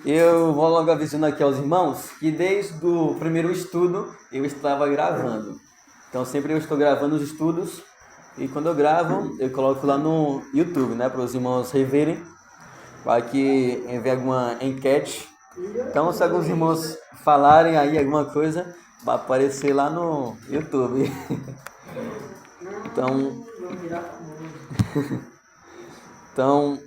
Eu vou logo avisando aqui aos irmãos que desde o primeiro estudo eu estava gravando. Então sempre eu estou gravando os estudos e quando eu gravo eu coloco lá no YouTube, né, para os irmãos reverem, para que enviar alguma enquete. Então se alguns irmãos falarem aí alguma coisa, vai aparecer lá no YouTube. Então, então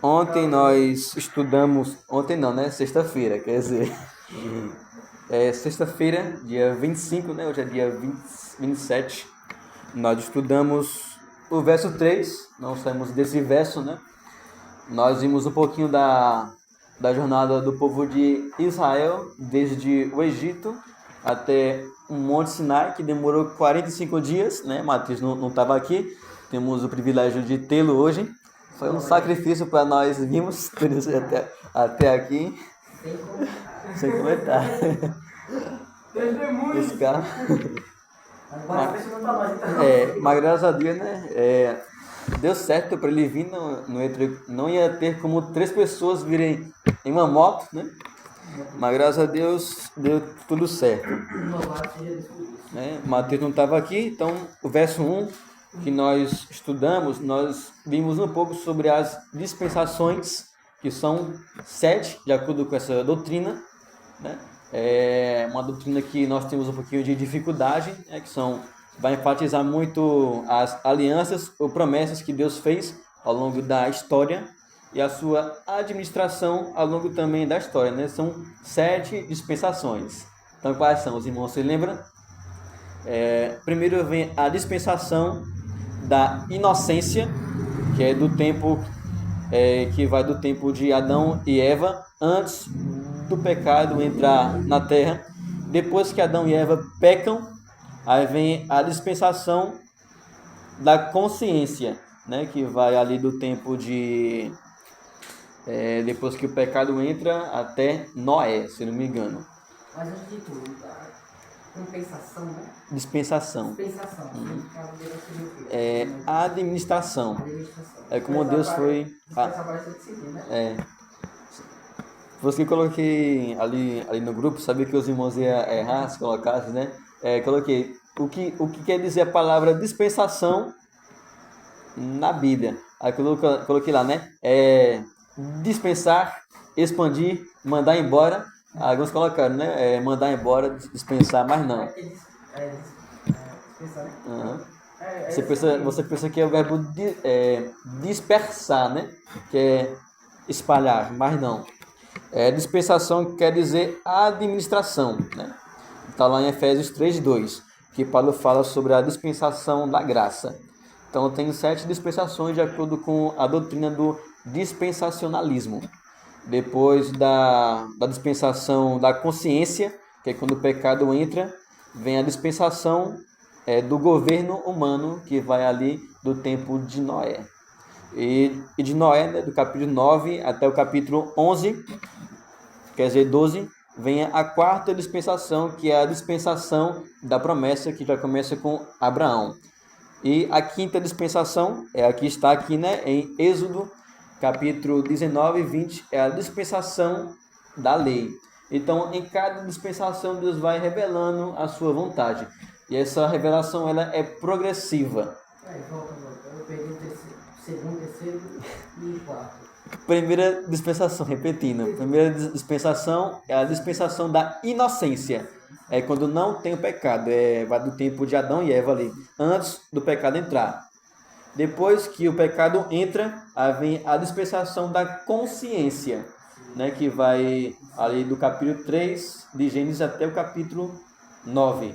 ontem nós estudamos, ontem não, né? Sexta-feira, quer dizer, sexta-feira, dia 25, né? Hoje é dia 27, nós estudamos o verso 3, nós saímos desse verso, né? Nós vimos um pouquinho da jornada do povo de Israel, desde o Egito até o Monte Sinai, que demorou 45 dias, né? Matheus não estava aqui, temos o privilégio de tê-lo hoje. Foi um sacrifício para nós virmos até aqui. Sem comentar. Esse cara. Mas graças a Deus, né? Deu certo para ele vir. Não ia ter como 3 pessoas virem em uma moto, né? Mas graças a Deus deu tudo certo. Mateus não estava aqui, então o verso 1 que nós estudamos, nós vimos um pouco sobre as dispensações, que são 7, de acordo com essa doutrina, né? É uma doutrina que nós temos um pouquinho de dificuldade, né? Vai enfatizar muito as alianças ou promessas que Deus fez ao longo da história e a sua administração ao longo também da história, né? São 7 dispensações. Então, quais são, os irmãos? Você lembra? Primeiro vem a dispensação da inocência, que é do tempo que vai do tempo de Adão e Eva, antes do pecado entrar na terra. Depois que Adão e Eva pecam, aí vem a dispensação da consciência, né, que vai ali do tempo de depois que o pecado entra até Noé, se não me engano. Mas antes de tudo, compensação, né? Dispensação. A administração. É como Deus foi. Você coloquei ali no grupo, sabia que os irmãos iam errar se colocasse, né? Coloquei o que quer dizer a palavra dispensação na Bíblia. Aí coloquei lá, né? Dispensar, expandir, mandar embora. Alguns colocaram, né? Mandar embora, dispensar, mas não. Dispensar, né? Uhum. Você pensa que é o verbo dispersar, né? Que é espalhar, mas não. Dispensação quer dizer administração, né? Está lá em Efésios 3:2, que Paulo fala sobre a dispensação da graça. Então tem 7 dispensações de acordo com a doutrina do dispensacionalismo. Depois da dispensação da consciência, que é quando o pecado entra, vem a dispensação do governo humano, que vai ali do tempo de Noé. E de Noé, né, do capítulo 9 até o capítulo 11, quer dizer 12, vem a 4ª dispensação, que é a dispensação da promessa, que já começa com Abraão. E a 5ª dispensação é a que está aqui, né, em Êxodo, capítulo 19 e 20, é a dispensação da lei. Então, em cada dispensação, Deus vai revelando a sua vontade. E essa revelação ela é progressiva. Eu peguei o segundo, terceiro e quarto. Primeira dispensação, repetindo. Primeira dispensação é a dispensação da inocência. É quando não tem o pecado. Vai do tempo de Adão e Eva ali, antes do pecado entrar. Depois que o pecado entra, aí vem a dispensação da consciência, né, que vai ali do capítulo 3 de Gênesis até o capítulo 9.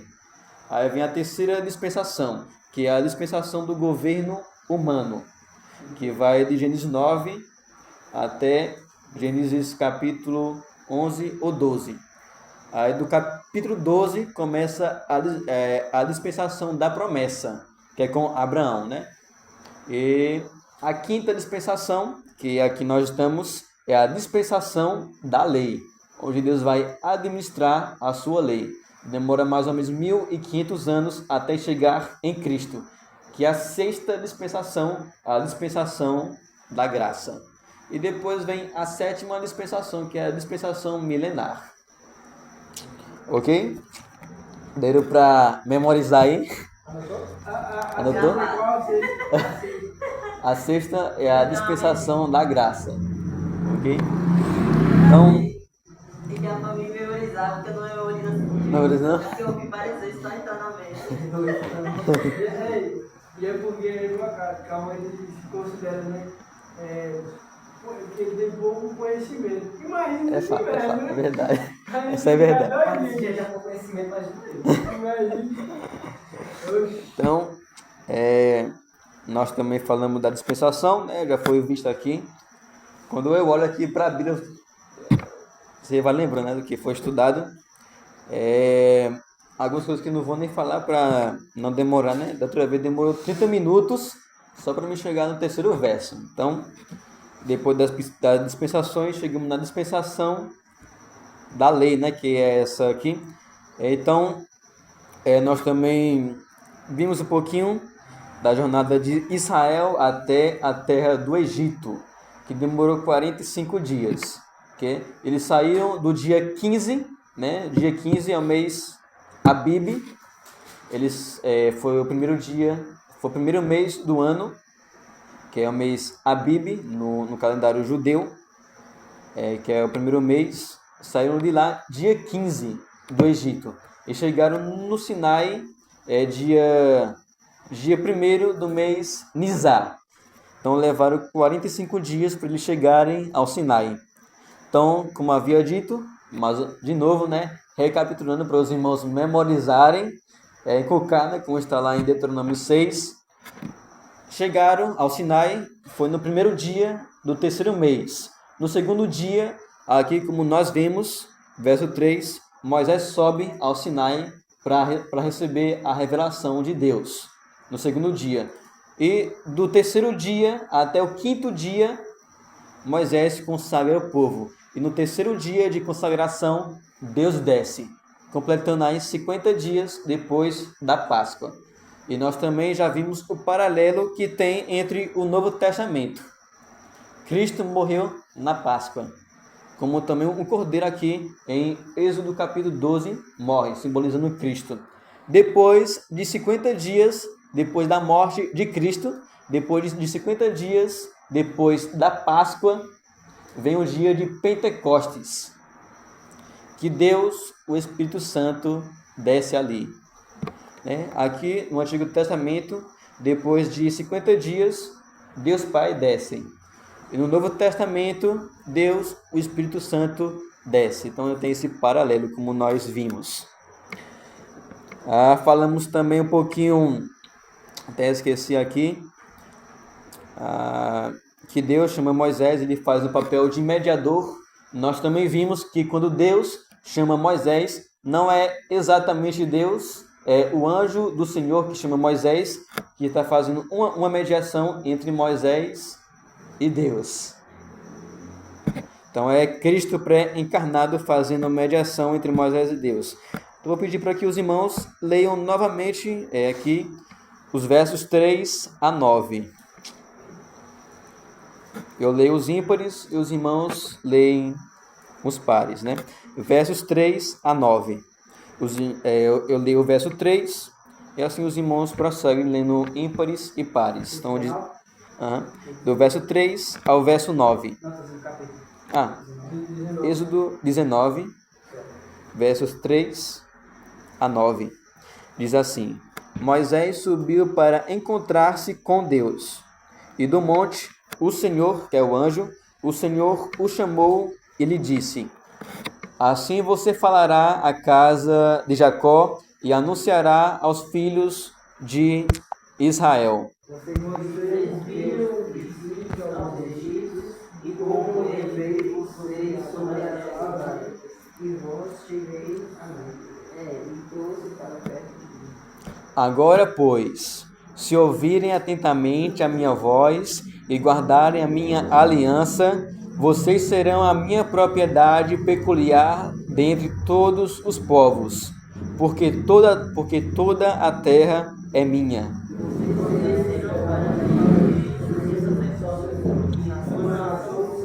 Aí vem a 3ª dispensação, que é a dispensação do governo humano, que vai de Gênesis 9 até Gênesis capítulo 11 ou 12. Aí do capítulo 12 começa a dispensação da promessa, que é com Abraão, né? E a 5ª dispensação, que é a que nós estamos, é a dispensação da lei, onde Deus vai administrar a sua lei. Demora mais ou menos 1.500 anos até chegar em Cristo, que é a 6ª dispensação, a dispensação da graça. E depois vem a sétima dispensação, que é a dispensação milenar. Ok? Deram para memorizar aí? Anotou? A sexta é a dispensação da graça. Ok? Então. E que é pra mim memorizar, porque eu não memorizo assim. Memorizando? Porque eu ouvi várias vezes só entrar na mente. E é porque, calma, ele se considera, né? Que ele tem pouco conhecimento. Imagina É se fato, tiver, né? é verdade. Aí Isso é verdade. Mas se já tem conhecimento, imagina. Então, nós também falamos da dispensação, né? Já foi visto aqui. Quando eu olho aqui para a Bíblia, você vai lembrando, né, do que foi estudado. Algumas coisas que não vou nem falar para não demorar, né? Da outra vez demorou 30 minutos só para me chegar no terceiro verso. Então, depois das dispensações, chegamos na dispensação da lei, né? Que é essa aqui. Então, nós também vimos um pouquinho da jornada de Israel até a terra do Egito, que demorou 45 dias. Okay? Eles saíram do dia 15, né? Dia 15 é o mês Abib. Foi o primeiro dia, foi o primeiro mês do ano, que é o mês Abib no calendário judeu, que é o primeiro mês. Saíram de lá dia 15 do Egito e chegaram no Sinai dia 1º do mês Nizar. Então levaram 45 dias para eles chegarem ao Sinai. Então, como havia dito, mas de novo, né, recapitulando para os irmãos memorizarem, inculcar, né, como está lá em Deuteronômio 6, chegaram ao Sinai, foi no primeiro dia do terceiro mês. No segundo dia, aqui como nós vimos, verso 3, Moisés sobe ao Sinai para receber a revelação de Deus. No segundo dia. E do terceiro dia até o quinto dia, Moisés consagra o povo. E no terceiro dia de consagração, Deus desce, completando aí 50 dias depois da Páscoa. E nós também já vimos o paralelo que tem entre o Novo Testamento. Cristo morreu na Páscoa, como também um cordeiro aqui em Êxodo capítulo 12 morre, simbolizando Cristo. Depois de 50 dias, depois da morte de Cristo, depois de 50 dias, depois da Páscoa, vem o dia de Pentecostes, que Deus, o Espírito Santo, desce ali. Aqui no Antigo Testamento, depois de 50 dias, Deus Pai desce. E no Novo Testamento, Deus, o Espírito Santo, desce. Então eu tenho esse paralelo, como nós vimos. Falamos também um pouquinho, até esqueci aqui, que Deus chama Moisés, ele faz o papel de mediador. Nós também vimos que quando Deus chama Moisés, não é exatamente Deus, é o anjo do Senhor que chama Moisés, que está fazendo uma mediação entre Moisés e Deus. Então é Cristo pré-encarnado fazendo a mediação entre Moisés e Deus. Eu vou pedir para que os irmãos leiam novamente aqui os versos 3 a 9. Eu leio os ímpares e os irmãos leem os pares, né? Versos 3 a 9. Eu leio o verso 3 e assim os irmãos prosseguem lendo ímpares e pares. Então, do verso 3 ao verso 9. Êxodo 19, versos 3 a 9. Diz assim: Moisés subiu para encontrar-se com Deus. E do monte, o Senhor, que é o anjo, o Senhor o chamou e lhe disse: Assim você falará à casa de Jacó e anunciará aos filhos de Israel. O Senhor viram os filhos aos egípcios e como levei vocês sobre as águas e vós cheguei a mim. E trouxe para perto de mim. Agora, pois, se ouvirem atentamente a minha voz e guardarem a minha aliança, vocês serão a minha propriedade peculiar dentre todos os povos, porque toda a terra é minha. Uma nação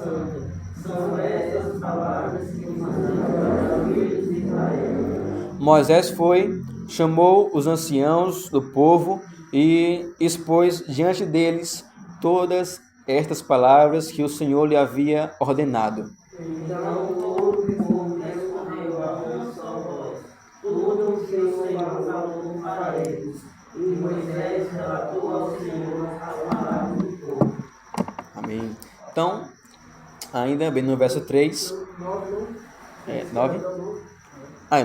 Moisés foi, chamou os anciãos do povo e expôs diante deles todas estas palavras que o Senhor lhe havia ordenado. Então todo o povo respondeu a uma só voz. Tudo o que o Senhor falou para eles. E Moisés relatou ao Senhor as palavras do povo. Amém. Então, ainda bem no verso 3. 9?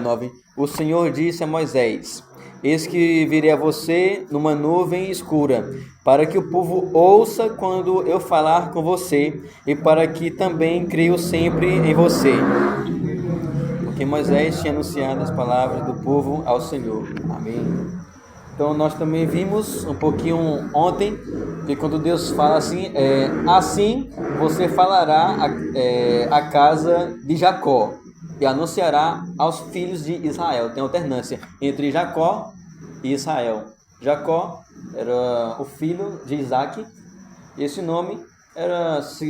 9. O Senhor disse a Moisés: Eis que virei a você numa nuvem escura, para que o povo ouça quando eu falar com você, e para que também creio sempre em você. Porque Moisés tinha anunciado as palavras do povo ao Senhor. Amém. Então nós também vimos um pouquinho ontem, que quando Deus fala assim, assim você falará a casa de Jacó e anunciará aos filhos de Israel. Tem alternância entre Jacó e Israel. Jacó era o filho de Isaac. Esse nome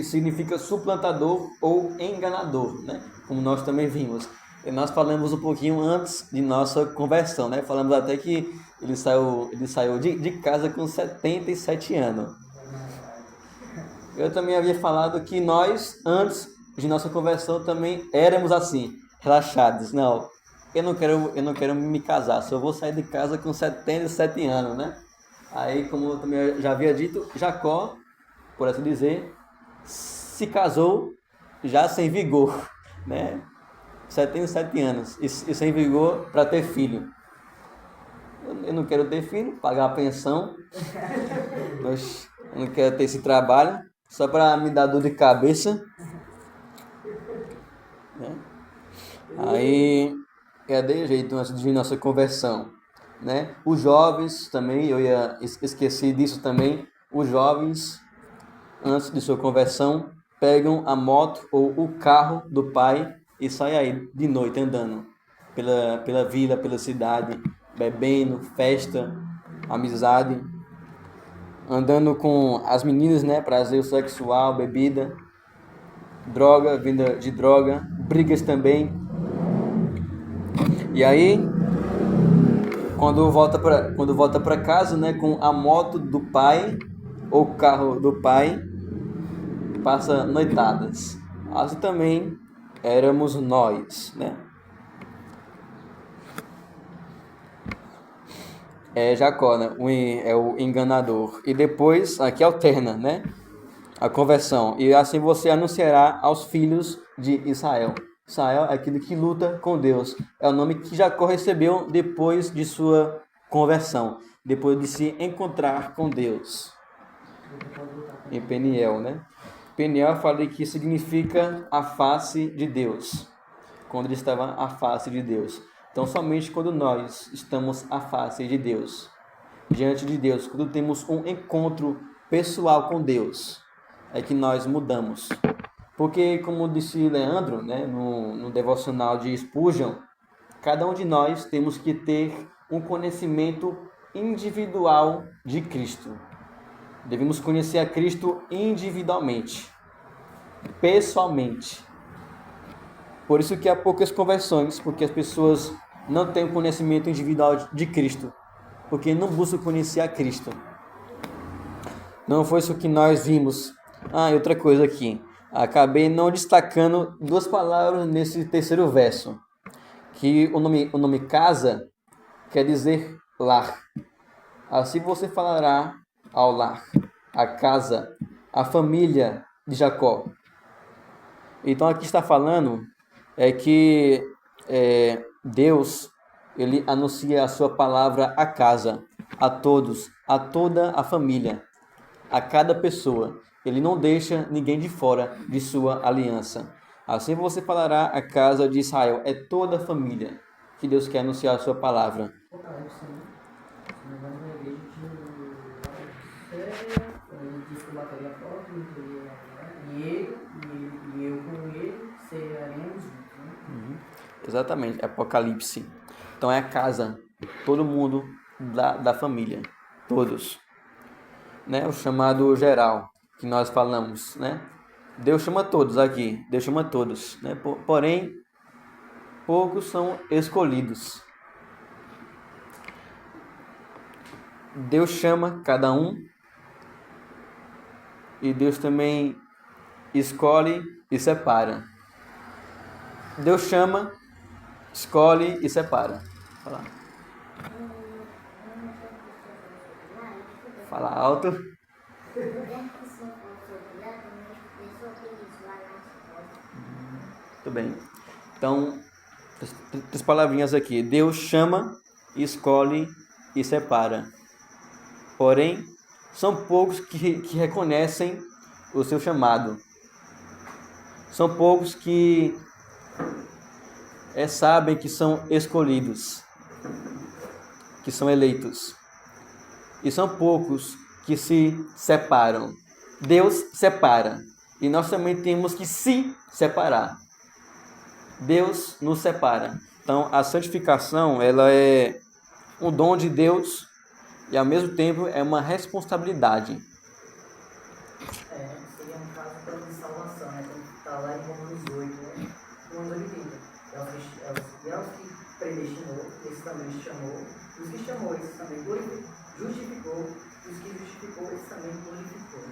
significa suplantador ou enganador, né? Como nós também vimos. E nós falamos um pouquinho antes de nossa conversão, né? Falamos até que ele saiu de casa com 77 anos. Eu também havia falado que nós, antes de nossa conversão, também éramos assim, relaxados. Não, eu não quero me casar, só vou sair de casa com 77 anos, né? Aí, como eu também já havia dito, Jacó, por assim dizer, se casou já sem vigor, né? 77 anos e sem vigor para ter filho. Eu não quero ter filho, pagar a pensão. Eu não quero ter esse trabalho só para me dar dor de cabeça. Né? Aí é de jeito antes de nossa conversão. Né? Os jovens também, eu esqueci disso também. Os jovens, antes de sua conversão, pegam a moto ou o carro do pai e saem aí de noite andando pela vila, pela cidade, bebendo, festa, amizade, andando com as meninas, né, prazer sexual, bebida, droga, venda de droga, brigas também. E aí, quando volta para casa, né, com a moto do pai ou o carro do pai, passa noitadas. Assim também éramos nós, né? Jacó, né? É o enganador. E depois, aqui alterna, né? A conversão. E assim você anunciará aos filhos de Israel. Israel é aquele que luta com Deus. É o nome que Jacó recebeu depois de sua conversão. Depois de se encontrar com Deus. Em Peniel, né? Peniel, eu falei que significa a face de Deus. Quando ele estava à face de Deus. Então, somente quando nós estamos à face de Deus, diante de Deus, quando temos um encontro pessoal com Deus, é que nós mudamos. Porque, como disse Leandro, né, no devocional de Spurgeon, cada um de nós temos que ter um conhecimento individual de Cristo. Devemos conhecer a Cristo individualmente, pessoalmente. Por isso que há poucas conversões, porque as pessoas não têm o conhecimento individual de Cristo, porque não buscam conhecer a Cristo. Não foi isso que nós vimos. E outra coisa aqui. Acabei não destacando duas palavras nesse terceiro verso. Que o nome casa quer dizer lar. Assim você falará ao lar, a casa, a família de Jacó. Então aqui está falando que Deus, ele anuncia a sua palavra à casa, a todos, a toda a família, a cada pessoa. Ele não deixa ninguém de fora de sua aliança. Assim você falará à casa de Israel. É toda a família que Deus quer anunciar a sua palavra. E eu com ele seremos juntos. Exatamente, Apocalipse. Então é a casa, todo mundo da família, todos. Né? O chamado geral que nós falamos, né? Deus chama todos aqui, Deus chama todos, né? Porém, poucos são escolhidos. Deus chama cada um e Deus também escolhe e separa. Deus chama, escolhe e separa. Fala, Fala alto. Muito bem. Então, três palavrinhas aqui. Deus chama, escolhe e separa. Porém, são poucos que reconhecem o seu chamado. São poucos que sabem que são escolhidos, que são eleitos. E são poucos que se separam. Deus separa. E nós também temos que se separar. Deus nos separa. Então, a santificação, ela é um dom de Deus e, ao mesmo tempo, é uma responsabilidade. Seria um caso de salvação, né? Como está lá em Romanos 8, né? Romanos 80. E aos que predestinou, esse também chamou. Os que chamou, esse também justificou. Os que justificou, esse também glorificou.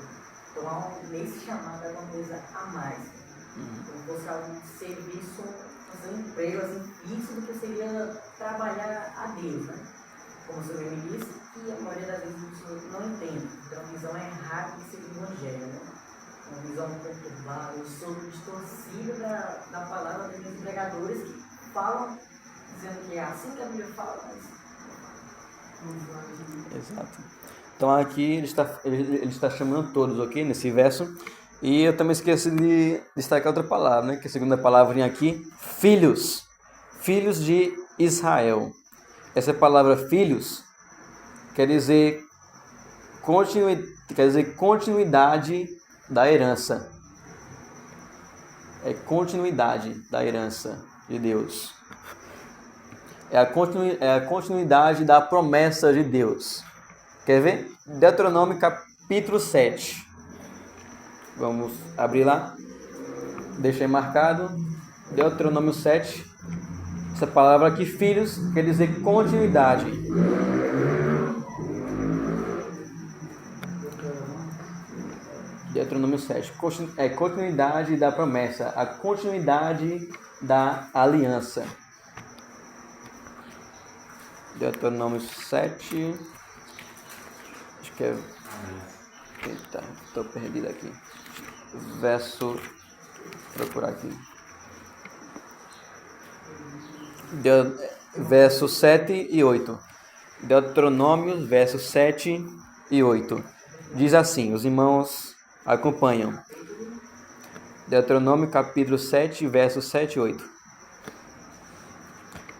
Então, nesse chamado é uma coisa a mais. Como fosse algo de serviço, um emprego assim, fixo do que seria trabalhar a Deus, né? Como o senhor me disse, que a maioria das vezes o senhor não entende. Então, a visão é errada de ser do evangelho, né? Uma visão conturbada, eu sou distorcida da palavra dos pregadores que falam, dizendo que é assim que a Bíblia fala, mas... Exato. Então aqui ele está chamando todos, ok? Nesse verso. E eu também esqueci de destacar outra palavra, né? Que a segunda palavrinha aqui, filhos. Filhos de Israel. Essa palavra filhos quer dizer continuidade da herança. É continuidade da herança de Deus. É a continuidade da promessa de Deus. Quer ver? Deuteronômio capítulo 7. Vamos abrir lá. Deixei marcado. Deuteronômio 7. Essa palavra aqui, filhos, quer dizer continuidade. Deuteronômio 7. É continuidade da promessa. A continuidade da aliança. Deuteronômio 7. Acho que é... Eita, estou perdido aqui. Verso... Vou procurar aqui. Verso 7 e 8. Deuteronômio, versos 7 e 8. Diz assim, os irmãos acompanham. Deuteronômio, capítulo 7, versos 7 e 8.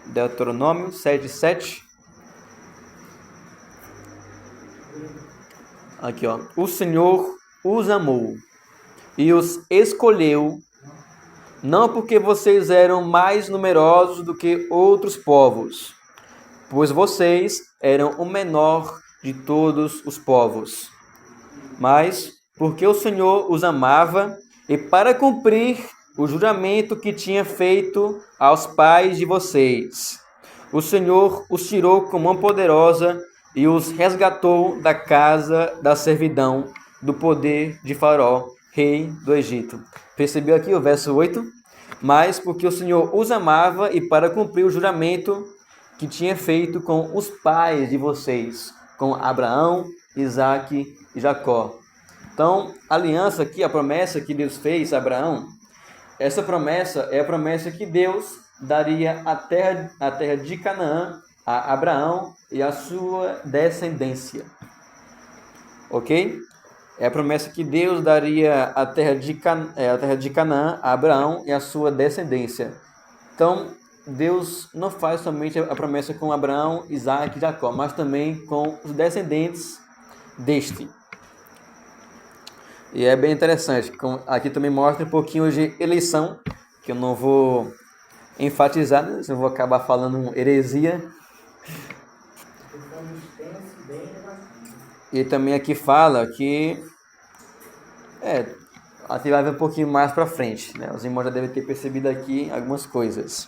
Deuteronômio 7, 7. Aqui, ó. O Senhor os amou e os escolheu, não porque vocês eram mais numerosos do que outros povos, pois vocês eram o menor de todos os povos, mas porque o Senhor os amava e para cumprir o juramento que tinha feito aos pais de vocês, o Senhor os tirou com mão poderosa e os resgatou da casa da servidão, do poder de Faraó, rei do Egito. Percebeu aqui o verso 8? Mas porque o Senhor os amava e para cumprir o juramento que tinha feito com os pais de vocês, com Abraão, Isaque e Jacó. Então, a aliança aqui, a promessa que Deus fez a Abraão, essa promessa é a promessa que Deus daria a terra de Canaã a Abraão e a sua descendência. Ok? É a promessa que Deus daria a terra de Canaã a Abraão e a sua descendência. Então, Deus não faz somente a promessa com Abraão, Isaque e Jacó, mas também com os descendentes deste. E é bem interessante. Aqui também mostra um pouquinho de eleição, que eu não vou enfatizar, né? Eu vou acabar falando heresia. E também aqui fala que aqui vai ver um pouquinho mais para frente, né? Os irmãos já devem ter percebido aqui algumas coisas.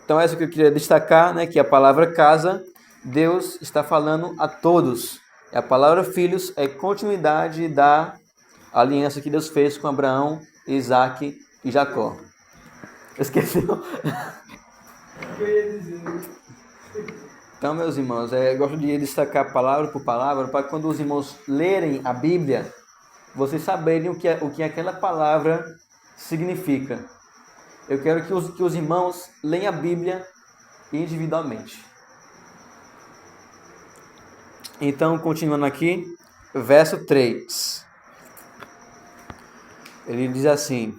Então essa que eu queria destacar, né, que a palavra casa Deus está falando a todos. A palavra filhos é continuidade da aliança que Deus fez com Abraão, Isaac e Jacó. Esqueceu? Então, meus irmãos, eu gosto de destacar palavra por palavra para quando os irmãos lerem a Bíblia, vocês saberem o que aquela palavra significa. Eu quero que os irmãos leiam a Bíblia individualmente. Então, continuando aqui, verso 3. Ele diz assim: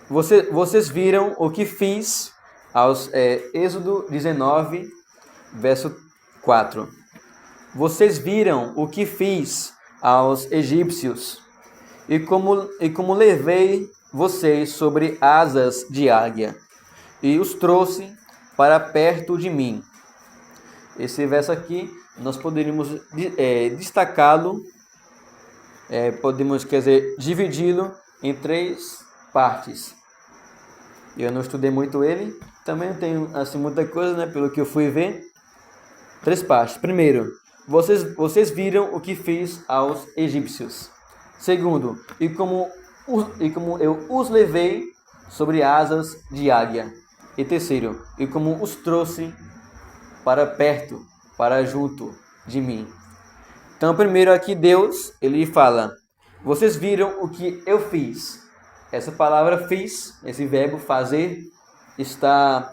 Vocês viram o que fiz aos Êxodo 19, verso 4. Vocês viram o que fiz aos egípcios e como levei vocês sobre asas de águia e os trouxe para perto de mim. Esse verso aqui nós poderíamos destacá-lo, podemos, dividi-lo em 3 partes. Eu não estudei muito ele, também não tenho assim muita coisa, né, pelo que eu fui ver. 3 partes. Primeiro, vocês viram o que fiz aos egípcios. Segundo, e como eu os levei sobre asas de águia. E terceiro, e como os trouxe para perto, para junto de mim. Então, primeiro aqui Deus, ele fala: vocês viram o que eu fiz. Essa palavra fiz, esse verbo fazer, está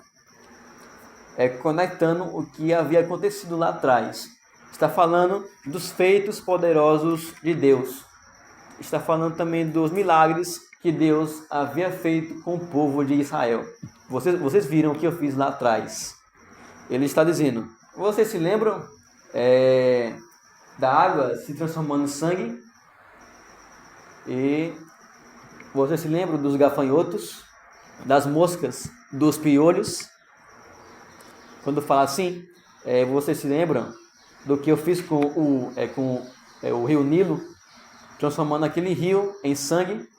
conectando o que havia acontecido lá atrás. Está falando dos feitos poderosos de Deus. Está falando também dos milagres que Deus havia feito com o povo de Israel. Vocês viram o que eu fiz lá atrás. Ele está dizendo: vocês se lembram da água se transformando em sangue? E vocês se lembram dos gafanhotos, das moscas, dos piolhos? Quando fala assim, vocês se lembram do que eu fiz com o rio Nilo, transformando aquele rio em sangue?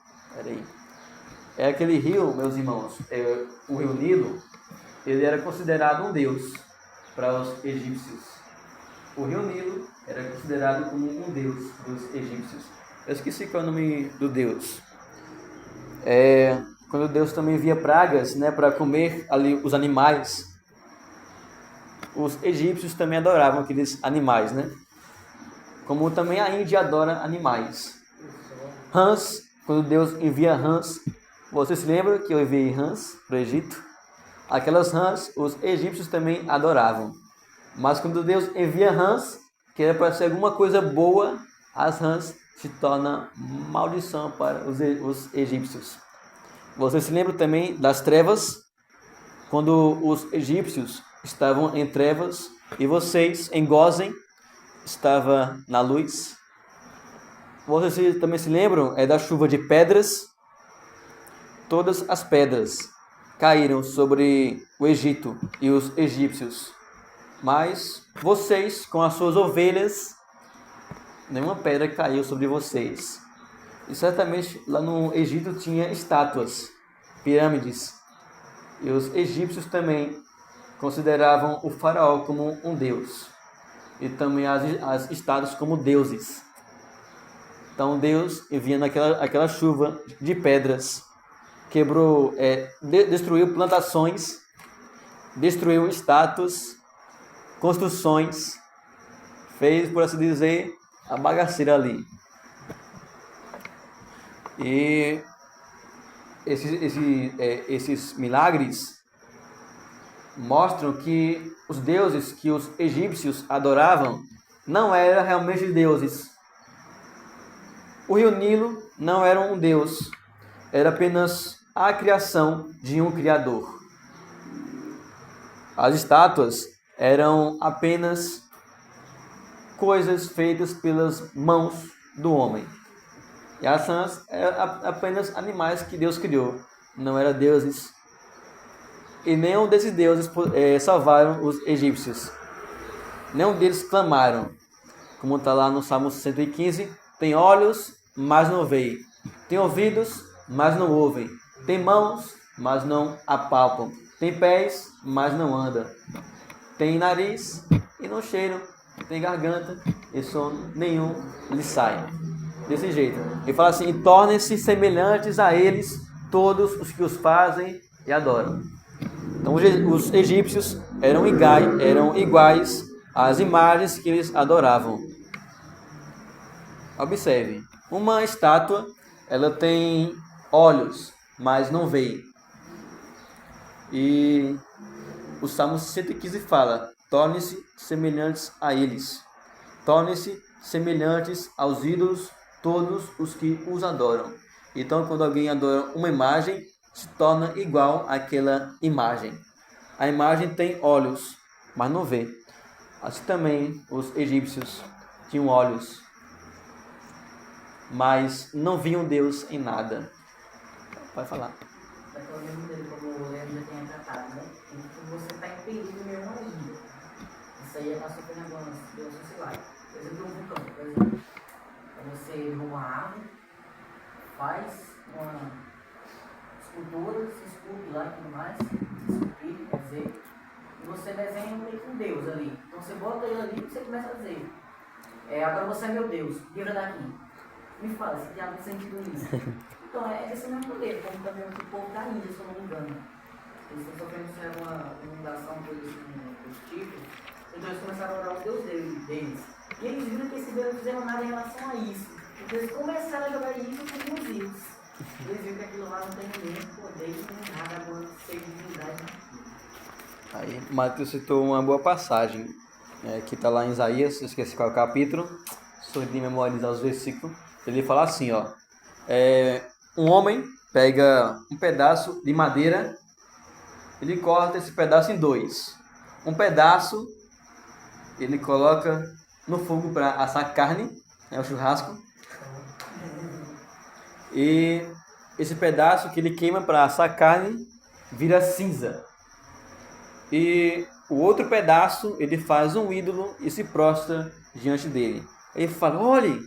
Aquele rio, meus irmãos, o rio Nilo, ele era considerado um deus para os egípcios. O rio Nilo era considerado como um deus dos egípcios. Eu esqueci qual é o nome do deus. Quando Deus também envia pragas, né, para comer ali os animais, os egípcios também adoravam aqueles animais, né? Como também a Índia adora animais. Rãs, quando Deus envia rãs, você se lembra que eu enviei rãs para o Egito? Aquelas rãs, os egípcios também adoravam. Mas quando Deus envia rãs, que era para ser alguma coisa boa, as rãs se tornam maldição para os egípcios. Você se lembra também das trevas? Quando os egípcios estavam em trevas e vocês em Gósen estava na luz. Vocês também se lembram da chuva de pedras? Todas as pedras caíram sobre o Egito e os egípcios. Mas vocês, com as suas ovelhas, nenhuma pedra caiu sobre vocês. E certamente lá no Egito tinha estátuas, pirâmides. E os egípcios também consideravam o faraó como um deus. E também as estátuas como deuses. Então Deus, enviando aquela chuva de pedras, quebrou, destruiu plantações, destruiu estátuas, construções, fez, por assim dizer, a bagaceira ali. E esses milagres mostram que os deuses que os egípcios adoravam não eram realmente deuses. O rio Nilo não era um deus, era apenas a criação de um criador. As estátuas eram apenas coisas feitas pelas mãos do homem. E as rãs eram apenas animais que Deus criou, não eram deuses. E nenhum desses deuses salvaram os egípcios. Nenhum deles clamaram. Como está lá no Salmo 115, tem olhos, mas não veem. Tem ouvidos, mas não ouvem. Tem mãos, mas não apalpam. Tem pés, mas não andam. tem nariz e não cheiram, tem garganta e som nenhum lhe sai. Desse jeito. Ele fala assim: e tornem-se semelhantes a eles todos os que os fazem e adoram. Então os egípcios eram iguais às imagens que eles adoravam. Observe, uma estátua, ela tem olhos, mas não vê. E o Salmo 115 fala: tornem-se semelhantes a eles. Tornem-se semelhantes aos ídolos todos os que os adoram. Então, quando alguém adora uma imagem, se torna igual àquela imagem. A imagem tem olhos, mas não vê. Assim também os egípcios tinham olhos, mas não viam Deus em nada. Vai falar. Daquela mesma maneira como o Leandro já tinha tratado, né? Que você está impedindo mesmo ainda. Isso aí é para sofrer na Deus sociais. Por exemplo, um vulcão, por exemplo. Você derruba uma árvore, faz uma escultura, se esculpe lá e tudo mais, esculpir, quer dizer, e você desenha meio com Deus ali. Então você bota ele ali e você começa a dizer: agora você é meu Deus, livra daqui. Me fala, se tem algum sentido nisso. Então é esse mesmo poder, como também o povo da Índia, se eu não me engano. Eles estão sofrendo uma inundação, coisa assim, desse tipo. Então eles começaram a orar os deuses deles. E eles viram que esses deuses não fizeram nada em relação a isso. Então eles começaram a jogar isso com os ídolos. Eles viram que aquilo lá não tem nenhum poder, nem nada, agora ser divindade. Aí Mateus citou uma boa passagem, que está lá em Isaías, esqueci qual é o capítulo, sou de memorizar os versículos. Ele fala assim, ó: um homem pega um pedaço de madeira, ele corta esse pedaço em dois. Um pedaço ele coloca no fogo para assar carne, o churrasco. E esse pedaço que ele queima para assar carne vira cinza. E o outro pedaço ele faz um ídolo e se prostra diante dele. Ele fala: olhe,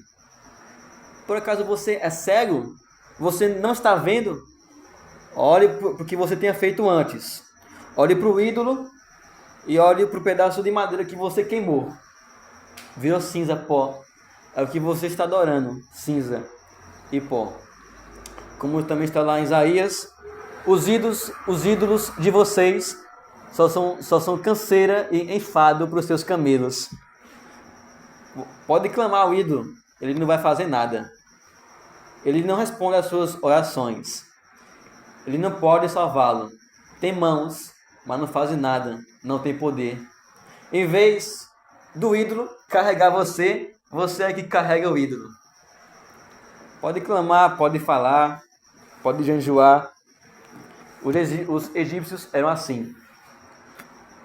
por acaso você é cego? Você não está vendo? Olhe para o que você tenha feito antes. Olhe para o ídolo e olhe para o pedaço de madeira que você queimou. Virou cinza, pó. É o que você está adorando, cinza e pó. Como também está lá em Isaías: os ídolos de vocês só são canseira e enfado para os seus camelos. Pode clamar ao ídolo, ele não vai fazer nada. Ele não responde às suas orações. Ele não pode salvá-lo. Tem mãos, mas não faz nada, não tem poder. Em vez do ídolo carregar você é que carrega o ídolo. Pode clamar, pode falar, pode jejuar. Os egípcios eram assim.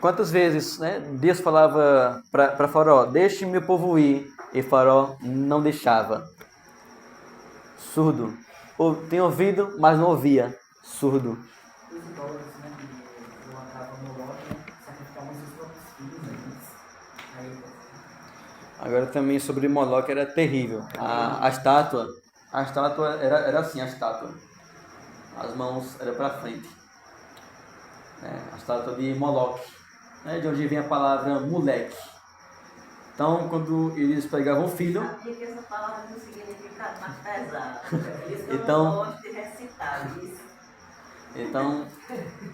Quantas vezes, Deus falava para Faraó: deixe meu povo ir, e Faraó não deixava. Surdo. Tem ouvido, mas não ouvia. Surdo. Os idólatras, que idolatravam Moloque, sacrificavam seus próprios filhos. Agora também sobre Moloque era terrível. A estátua era assim, a estátua. As mãos eram para frente. A estátua de Moloque, de onde vem a palavra moleque. Então, quando eles pegavam o filho... Eu sabia que essa palavra não significa mais pesada. Isso eu Então, não gosto de recitar isso. Então,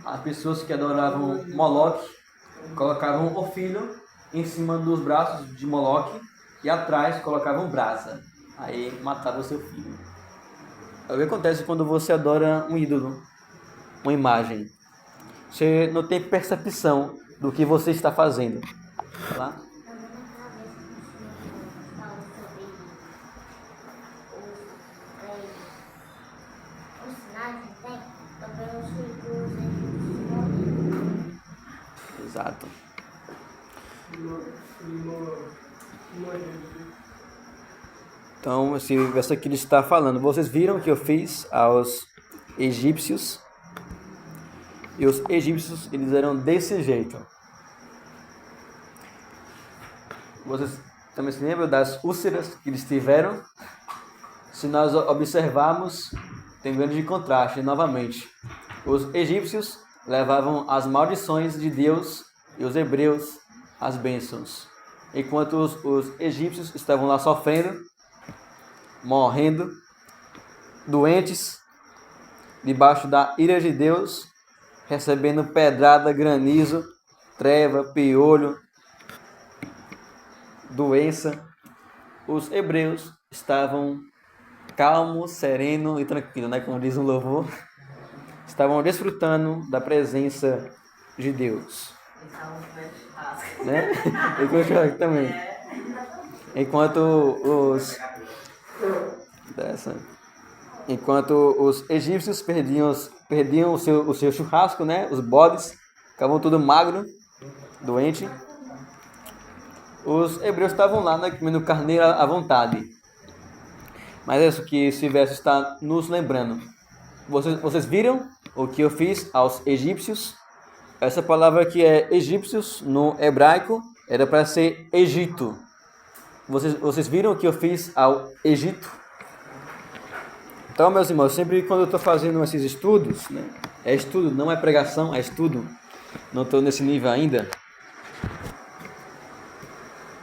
as pessoas que adoravam Moloque colocavam o filho em cima dos braços de Moloque e atrás colocavam brasa. Aí matava o seu filho. É o que acontece quando você adora um ídolo, uma imagem. Você não tem percepção do que você está fazendo. Tá lá? Exato. Então, esse verso aqui ele está falando: vocês viram o que eu fiz aos egípcios? E os egípcios, eles eram desse jeito. Vocês também se lembram das úlceras que eles tiveram? Se nós observarmos, tem um grande contraste novamente. Os egípcios levavam as maldições de Deus e os hebreus as bênçãos. Enquanto os egípcios estavam lá sofrendo, morrendo, doentes, debaixo da ira de Deus, recebendo pedrada, granizo, treva, piolho, doença, os hebreus estavam calmos, sereno e tranquilo, né? Como diz um louvor, estavam desfrutando da presença de Deus. Né? E também. Enquanto os egípcios perdiam o seu churrasco, né? Os bodes, ficavam tudo magro, doente. Os hebreus estavam lá, né, comendo carneiro à vontade. Mas é isso que esse verso está nos lembrando. Vocês viram o que eu fiz aos egípcios? Essa palavra que é egípcios no hebraico era para ser Egito. Vocês viram o que eu fiz ao Egito? Então, meus irmãos, sempre quando eu estou fazendo esses estudos, né, é estudo, não é pregação, é estudo. Não estou nesse nível ainda.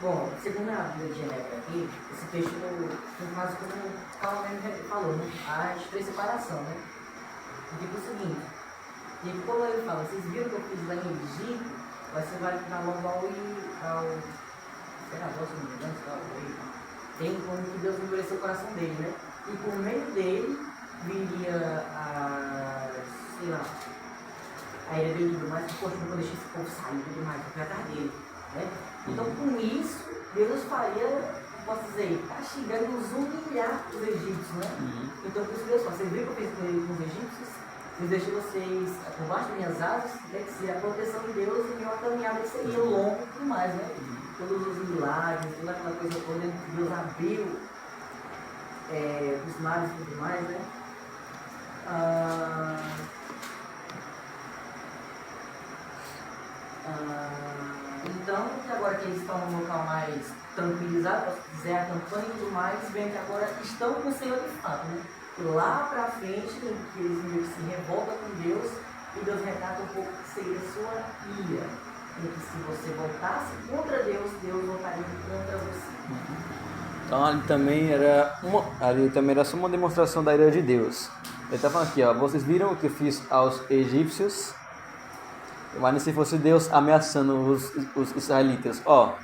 Bom, segundo a Bíblia de Genebra aqui, esse texto faz como o Paulo mesmo falou, né? A separação, né? E tipo o seguinte, e quando ele fala, vocês viram que eu fiz lá em Egito, você vai ficar logo ao senador, se não me engano, tem como que Deus endureceu o coração dele, né? E por meio dele viria sei lá, a ira dele e tudo mais, que poxa, não vou deixar esse povo sair e tudo mais, vou atrás dele, né? Então com isso, Deus faria, posso dizer, castigando e nos humilhar os egípcios, né? Então por isso Deus fala, vocês viram que eu fiz com os egípcios? Eu deixei vocês por baixo das minhas asas, né, que seria a proteção de Deus e uma caminhada que seria longa e tudo mais, né? Todos os milagres, toda aquela coisa toda, Deus abriu os mares e tudo mais, né? Então, que agora que eles estão num local mais tranquilizado, posso dizer, a campanha e tudo mais, vem que agora estão com o Senhor de fato, né? Lá pra frente, em que eles meio que se revoltam com Deus, e Deus recata um pouco que seria a sua ira. E que se você voltasse contra Deus, Deus voltaria contra você. Então ali também era só uma demonstração da ira de Deus. Ele está falando aqui, ó, vocês viram o que eu fiz aos egípcios? Imagina se fosse Deus ameaçando os israelitas. Ó,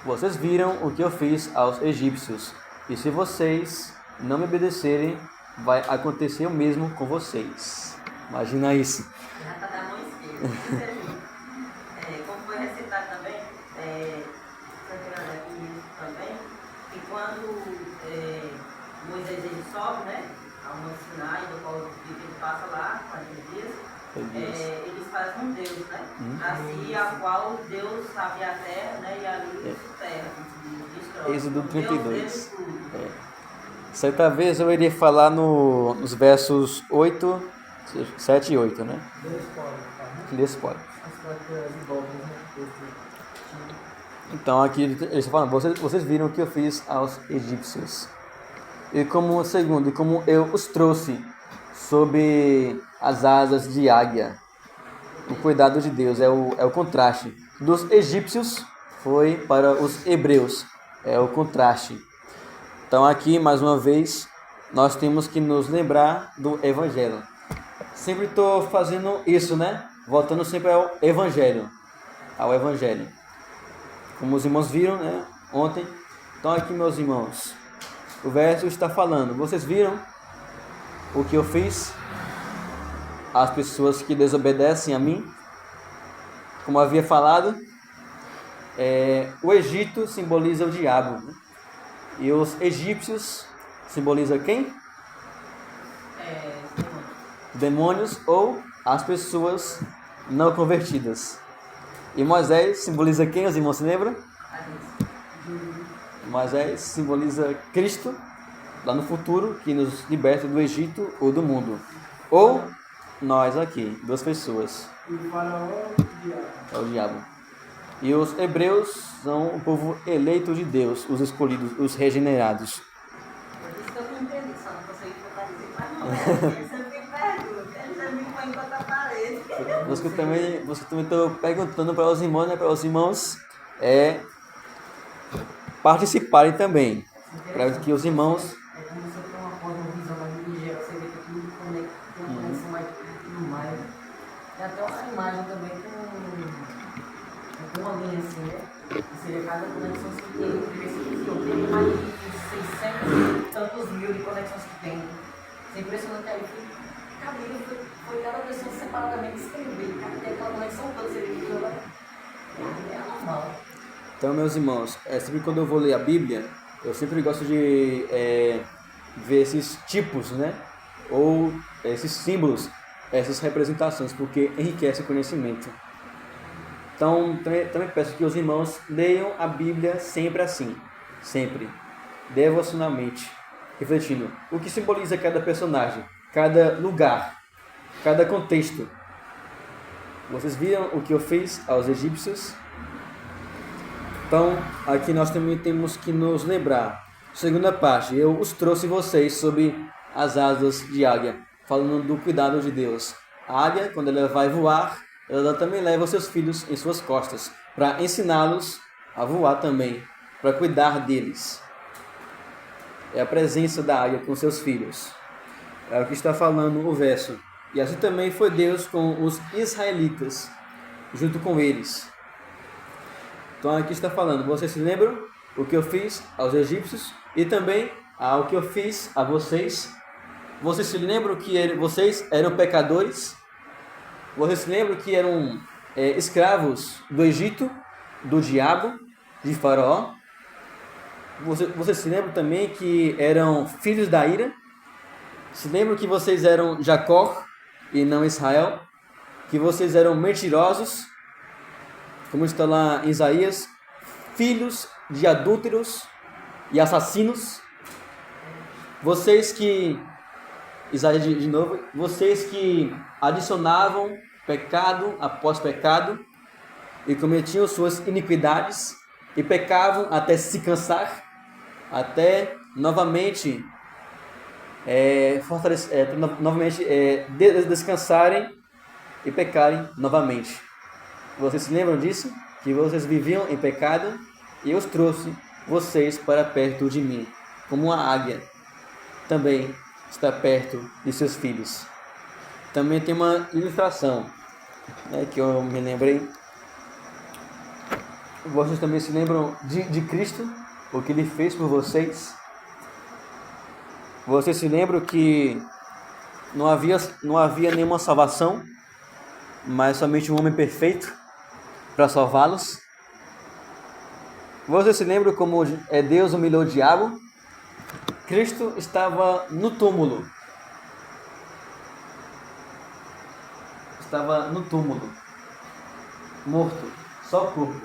vocês viram o que eu fiz aos egípcios. E se vocês não me obedecerem, vai acontecer o mesmo com vocês. Imagina isso. Já está da mão esquerda. Como foi recitado também, também, que quando Moisés ele sobe, né, ao Monte Sinai, do qual ele passa lá, 40 dias, eles fazem um Deus, né? Assim, a qual Deus sabe a terra, né, e ali terra, destrói. Êxodo 32. Certa vez eu iria falar nos versos 8, 7 e 8, né? Desse pode. Então aqui eles estão falando, vocês viram o que eu fiz aos egípcios. E como eu os trouxe sob as asas de águia. O cuidado de Deus é o contraste. Dos egípcios foi para os hebreus. É o contraste. Então aqui, mais uma vez, nós temos que nos lembrar do Evangelho. Sempre estou fazendo isso, né? Voltando sempre ao Evangelho. Como os irmãos viram, né? Ontem. Então aqui, meus irmãos, o verso está falando. Vocês viram o que eu fiz às pessoas que desobedecem a mim? Como havia falado, o Egito simboliza o diabo, né? E os egípcios simbolizam quem? Demônios ou as pessoas não convertidas. E Moisés simboliza quem, os irmãos se lembram? Moisés simboliza Cristo, lá no futuro, que nos liberta do Egito ou do mundo. Ou nós aqui, duas pessoas. E o faraó é o diabo. E os hebreus são o povo eleito de Deus, os escolhidos, os regenerados. Por isso que eu não entendi, só não consegui botar dizer, mas não, você me pergunta, ele já me põe em outra parede. Você também está perguntando para os irmãos, né? Para os irmãos participarem também. Para que os irmãos. É como você tem uma cosmovisão mais ligeira, você vê que tudo conecta, tem uma conexão mais no mais. Tem até uma imagem também com uma linha assim, né? Que seria cada conexão que tem. Porque eu tenho mais de 600 e tantos mil de conexões que tem. Isso é impressionante. Aí foi cada pessoa separadamente escrever. Tem aquela conexão toda, você vê que ela é normal. Então, meus irmãos, sempre quando eu vou ler a Bíblia, eu sempre gosto de ver esses tipos, né? Ou esses símbolos, essas representações, porque enriquece o conhecimento. Então, também peço que os irmãos leiam a Bíblia sempre assim, sempre, devocionalmente, refletindo o que simboliza cada personagem, cada lugar, cada contexto. Vocês viram o que eu fiz aos egípcios? Então, aqui nós também temos que nos lembrar. Segunda parte, eu os trouxe vocês sob as asas de águia, falando do cuidado de Deus. A águia, quando ela vai voar, ela também leva os seus filhos em suas costas, para ensiná-los a voar também, para cuidar deles. É a presença da águia com seus filhos. É o que está falando o verso. E assim também foi Deus com os israelitas, junto com eles. Então aqui está falando, vocês se lembram o que eu fiz aos egípcios e também o que eu fiz a vocês? Vocês se lembram que vocês eram pecadores? Vocês se lembram que eram escravos do Egito, do diabo, de Faraó? Vocês se lembram também que eram filhos da ira? Se lembram que vocês eram Jacó e não Israel? Que vocês eram mentirosos? Como está lá em Isaías, filhos de adúlteros e assassinos. Vocês que, Isaías de novo, vocês que adicionavam pecado após pecado e cometiam suas iniquidades e pecavam até se cansar, até novamente descansarem e pecarem novamente. Vocês se lembram disso? Que vocês viviam em pecado e eu os trouxe vocês para perto de mim, como uma águia também está perto de seus filhos. Também tem uma ilustração, que eu me lembrei. Vocês também se lembram de Cristo, o que Ele fez por vocês? Vocês se lembram que não havia nenhuma salvação, mas somente um homem perfeito para salvá-los? Você se lembra como Deus humilhou o diabo? Cristo estava no túmulo. Estava no túmulo, morto, só corpo.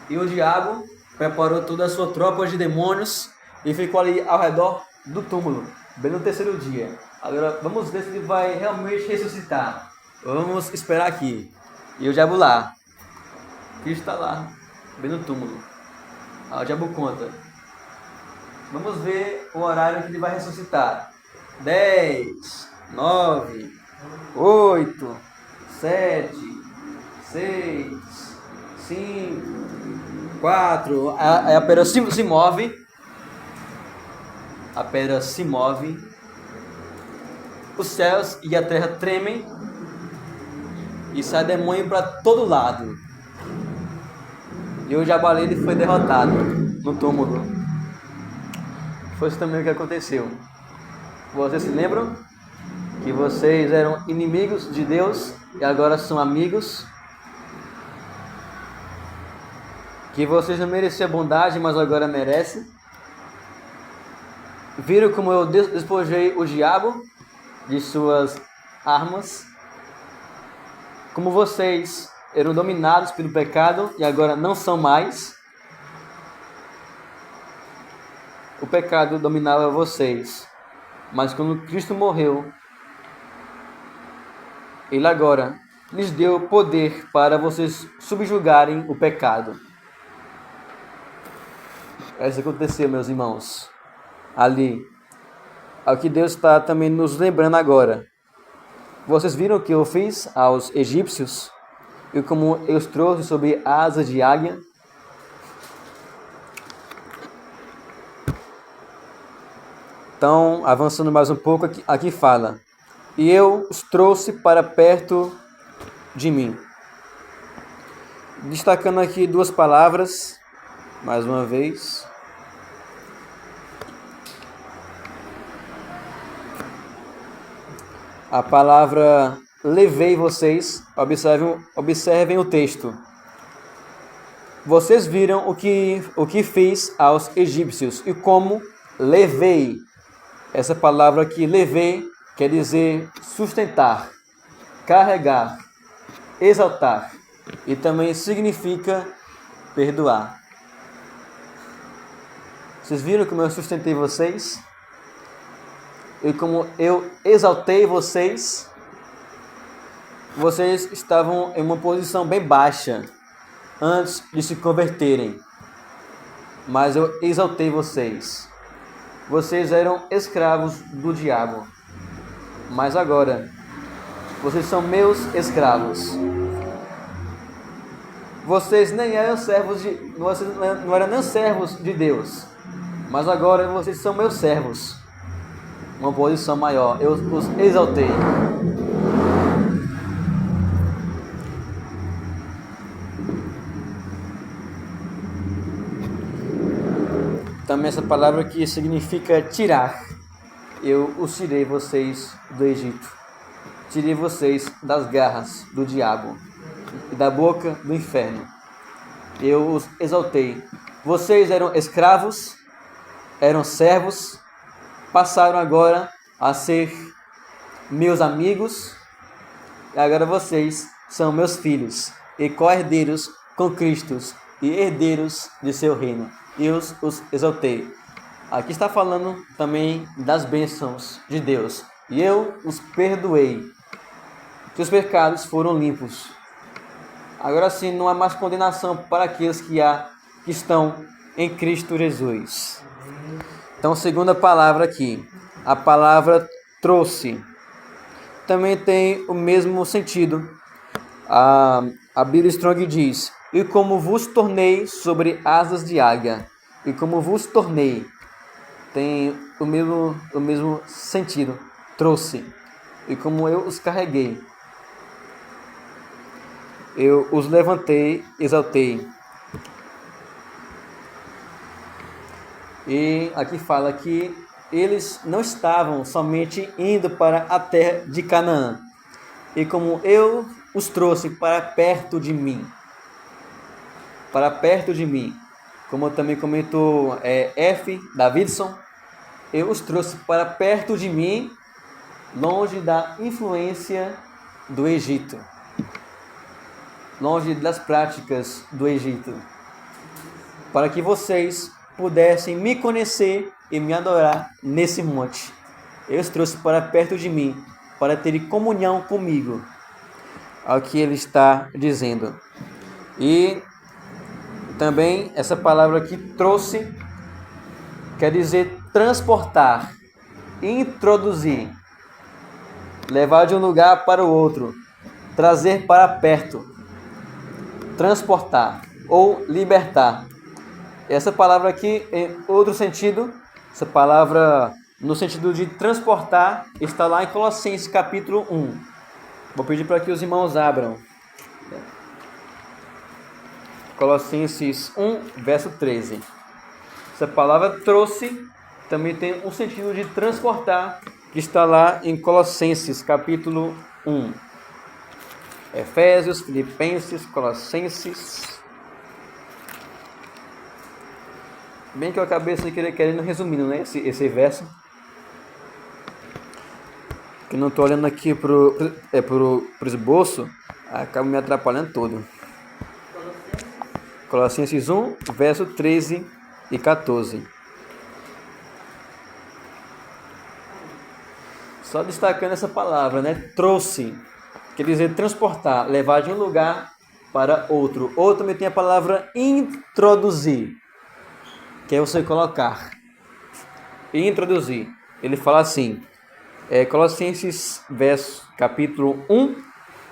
E o diabo preparou toda a sua tropa de demônios e ficou ali ao redor do túmulo, bem no terceiro dia. Agora vamos ver se ele vai realmente ressuscitar. Vamos esperar aqui. E o diabo lá. Cristo está lá, bem no túmulo. O diabo conta. Vamos ver o horário que ele vai ressuscitar. 10, 9, 8, 7, 6, 5, 4. A pedra se move. A pedra se move. Os céus e a terra tremem. E sai demônio para todo lado. E o diabo ali foi derrotado no túmulo. Foi isso também o que aconteceu. Vocês se lembram? Que vocês eram inimigos de Deus e agora são amigos. Que vocês não mereciam bondade, mas agora merecem. Viram como eu despojei o diabo de suas armas? Como vocês eram dominados pelo pecado e agora não são mais. O pecado dominava vocês. Mas quando Cristo morreu, Ele agora lhes deu poder para vocês subjugarem o pecado. Isso aconteceu, meus irmãos. Ali. É o que Deus está também nos lembrando agora. Vocês viram o que eu fiz aos egípcios e como eu os trouxe sobre asas de águia? Então, avançando mais um pouco, aqui fala: e eu os trouxe para perto de mim. Destacando aqui duas palavras, mais uma vez. A palavra levei vocês, observem o texto. Vocês viram o que fiz aos egípcios e como levei. Essa palavra aqui, levei, quer dizer sustentar, carregar, exaltar e também significa perdoar. Vocês viram como eu sustentei vocês? E como eu exaltei vocês? Vocês estavam em uma posição bem baixa antes de se converterem, mas eu exaltei vocês. Vocês eram escravos do diabo, mas agora vocês são meus escravos. Vocês nem eram servos vocês não eram nem servos de Deus, mas agora vocês são meus servos. Uma posição maior, eu os exaltei. Também essa palavra aqui significa tirar. Eu os tirei vocês do Egito. Tirei vocês das garras do diabo e da boca do inferno. Eu os exaltei. Vocês eram escravos, eram servos, passaram agora a ser meus amigos. E agora vocês são meus filhos e co-herdeiros com Cristo e herdeiros de seu reino. Eu os exaltei. Aqui está falando também das bênçãos de Deus. E eu os perdoei. Seus pecados foram limpos. Agora sim, não há mais condenação para aqueles que estão em Cristo Jesus. Então, segunda palavra aqui, a palavra trouxe, também tem o mesmo sentido. A Bíblia Strong diz: e como vos tornei sobre asas de águia. E como vos tornei, tem o mesmo sentido, trouxe. E como eu os carreguei, eu os levantei, exaltei. E aqui fala que eles não estavam somente indo para a terra de Canaã. E como eu os trouxe para perto de mim. Para perto de mim. Como também comentou F. Davidson, eu os trouxe para perto de mim, longe da influência do Egito. Longe das práticas do Egito. Para que vocês pudessem me conhecer e me adorar nesse monte. Eu os trouxe para perto de mim, para terem comunhão comigo. Ao que ele está dizendo. E também essa palavra aqui, trouxe, quer dizer transportar, introduzir, levar de um lugar para o outro, trazer para perto, transportar ou libertar. Essa palavra aqui, em outro sentido, essa palavra no sentido de transportar, está lá em Colossenses capítulo 1. Vou pedir para que os irmãos abram. Colossenses 1, verso 13. Essa palavra trouxe também tem um sentido de transportar, que está lá em Colossenses capítulo 1. Efésios, Filipenses, Colossenses. Bem que eu acabei querendo resumindo, né, esse verso. Que não estou olhando aqui pro esboço, acaba me atrapalhando todo. Colossenses 1, verso 13 e 14. Só destacando essa palavra, né? Trouxe, quer dizer transportar, levar de um lugar para outro. Ou também tem a palavra introduzir, que é você colocar. Introduzir. Ele fala assim, Colossenses capítulo 1,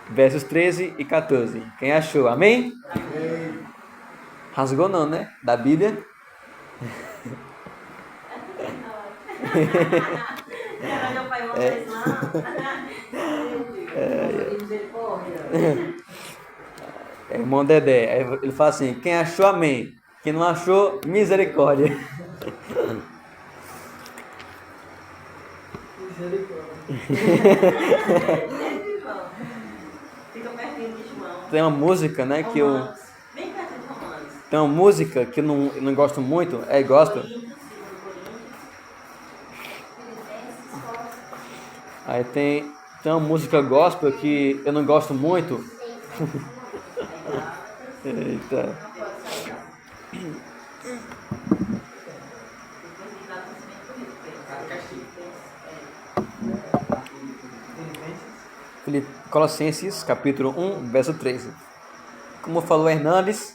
versos 13 e 14. Quem achou? Amém? Rasgou não, né? Da Bíblia. Meu pai, vocês não. É irmão Dedé. Aí ele fala assim, quem achou, amém. Quem não achou, misericórdia. Fica pertinho de João. Tem uma música, né, que eu... Romanos. Bem perto de Romanos. Tem uma música que eu não gosto muito, é gospel. Coríntios, 2 Coríntios. Aí tem uma música gospel que eu não gosto muito. Eita. Colossenses, capítulo 1, verso 13. Como falou Hernandes,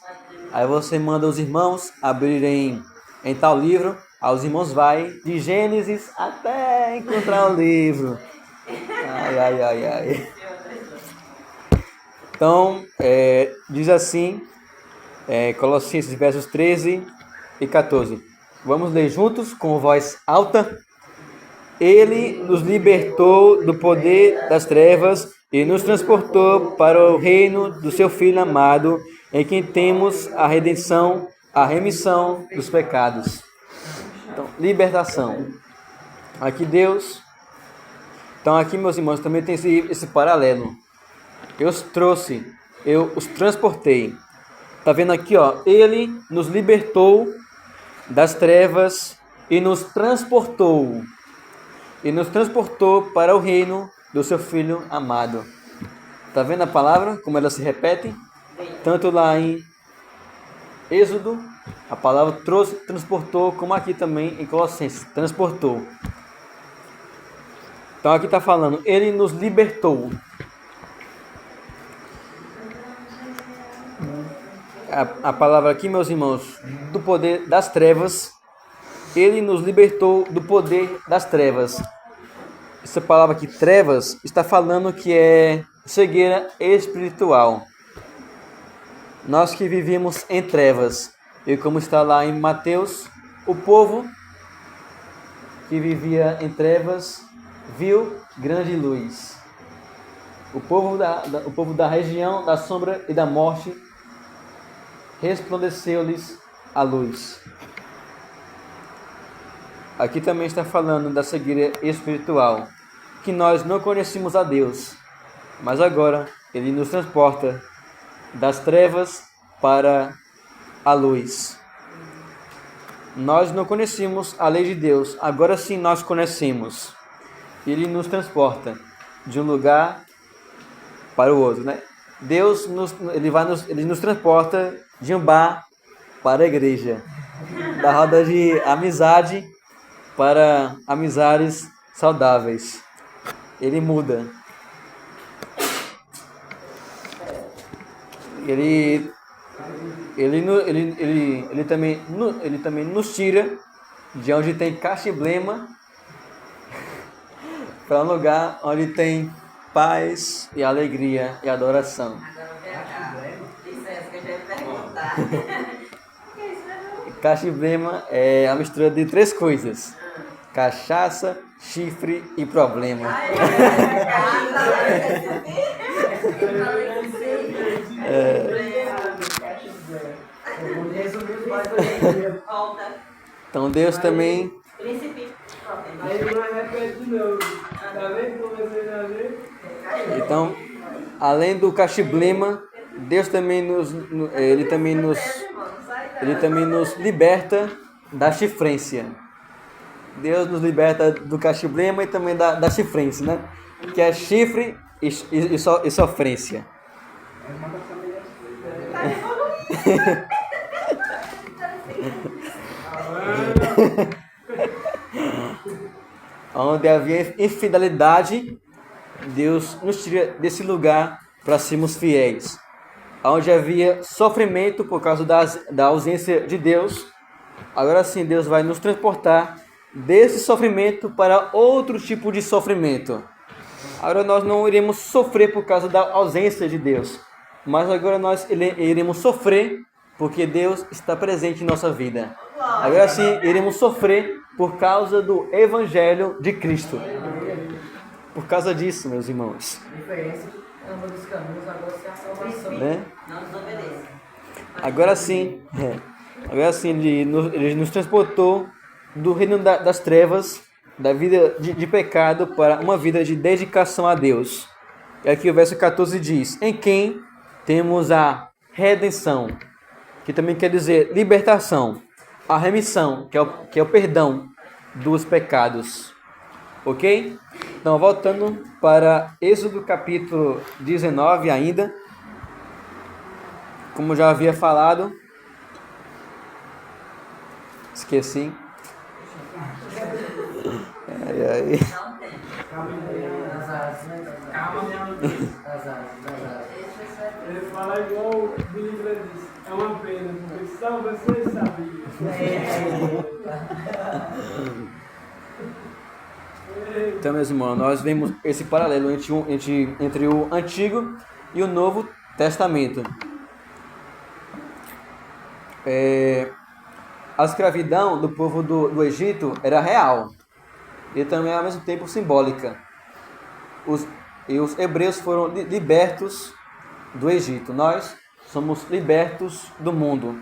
aí você manda os irmãos abrirem em tal livro, aí os irmãos vai de Gênesis até encontrar o livro. Ai. Então, diz assim, Colossenses, versos 13 e 14. Vamos ler juntos com voz alta. Ele nos libertou do poder das trevas e nos transportou para o reino do seu Filho amado, em quem temos a redenção, a remissão dos pecados. Então, libertação. Aqui Deus. Então aqui, meus irmãos, também tem esse paralelo. Eu os trouxe, eu os transportei. Tá vendo aqui, ó? Ele nos libertou das trevas e nos transportou. E nos transportou para o reino do seu Filho amado. Tá vendo a palavra, como ela se repete? Tanto lá em Êxodo, a palavra trouxe, transportou, como aqui também em Colossenses, transportou. Então aqui está falando, ele nos libertou. A palavra aqui, meus irmãos, do poder das trevas. Ele nos libertou do poder das trevas. Essa palavra aqui, trevas, está falando que é cegueira espiritual. Nós que vivíamos em trevas. E como está lá em Mateus, o povo que vivia em trevas viu grande luz. O povo da região da sombra e da morte resplandeceu-lhes a luz. Aqui também está falando da cegueira espiritual, que nós não conhecíamos a Deus, mas agora Ele nos transporta das trevas para a luz. Nós não conhecíamos a lei de Deus, agora sim nós conhecemos. Ele nos transporta de um lugar para o outro, né? Deus ele nos transporta de um bar para a igreja, da roda de amizade para amizades saudáveis. Ele muda. Ele também nos tira de onde tem cachiblema para um lugar onde tem paz e alegria e adoração. Agora vem cá. Licença que eu já ia perguntar. O que é isso, né? Cachiblema é a mistura de 3 coisas: cachaça, chifre e problema. Então Deus também. Então, além do cachiblema, Deus também ele também nos liberta da chifrência. Deus nos liberta do cachiblema e também da chifrência, né? Que é chifre e sofrência. Onde havia infidelidade, Deus nos tira desse lugar para sermos fiéis. Onde havia sofrimento por causa da ausência de Deus, agora sim Deus vai nos transportar desse sofrimento para outro tipo de sofrimento. Agora nós não iremos sofrer por causa da ausência de Deus, mas agora nós iremos sofrer porque Deus está presente em nossa vida. Agora sim, iremos sofrer por causa do Evangelho de Cristo. Por causa disso, meus irmãos. A diferença é ambos os caminhos, agora se a salvação. Né? Não desobedeça. Agora sim, ele nos transportou do reino das trevas, da vida de pecado, para uma vida de dedicação a Deus. E aqui o verso 14 diz: em quem temos a redenção, que também quer dizer libertação, a remissão, que é o perdão dos pecados. Ok? Então, voltando para Êxodo capítulo 19 ainda, como já havia falado, esqueci. Ai. Não tem. Calma, minha amiga. Das asas. Ele fala igual o Billy Graham disse. É uma pena, porque só você sabia. Então, meus irmãos, nós vemos esse paralelo entre o Antigo e o Novo Testamento. A escravidão do povo do Egito era real e também ao mesmo tempo simbólica. Os hebreus foram libertos do Egito. Nós somos libertos do mundo.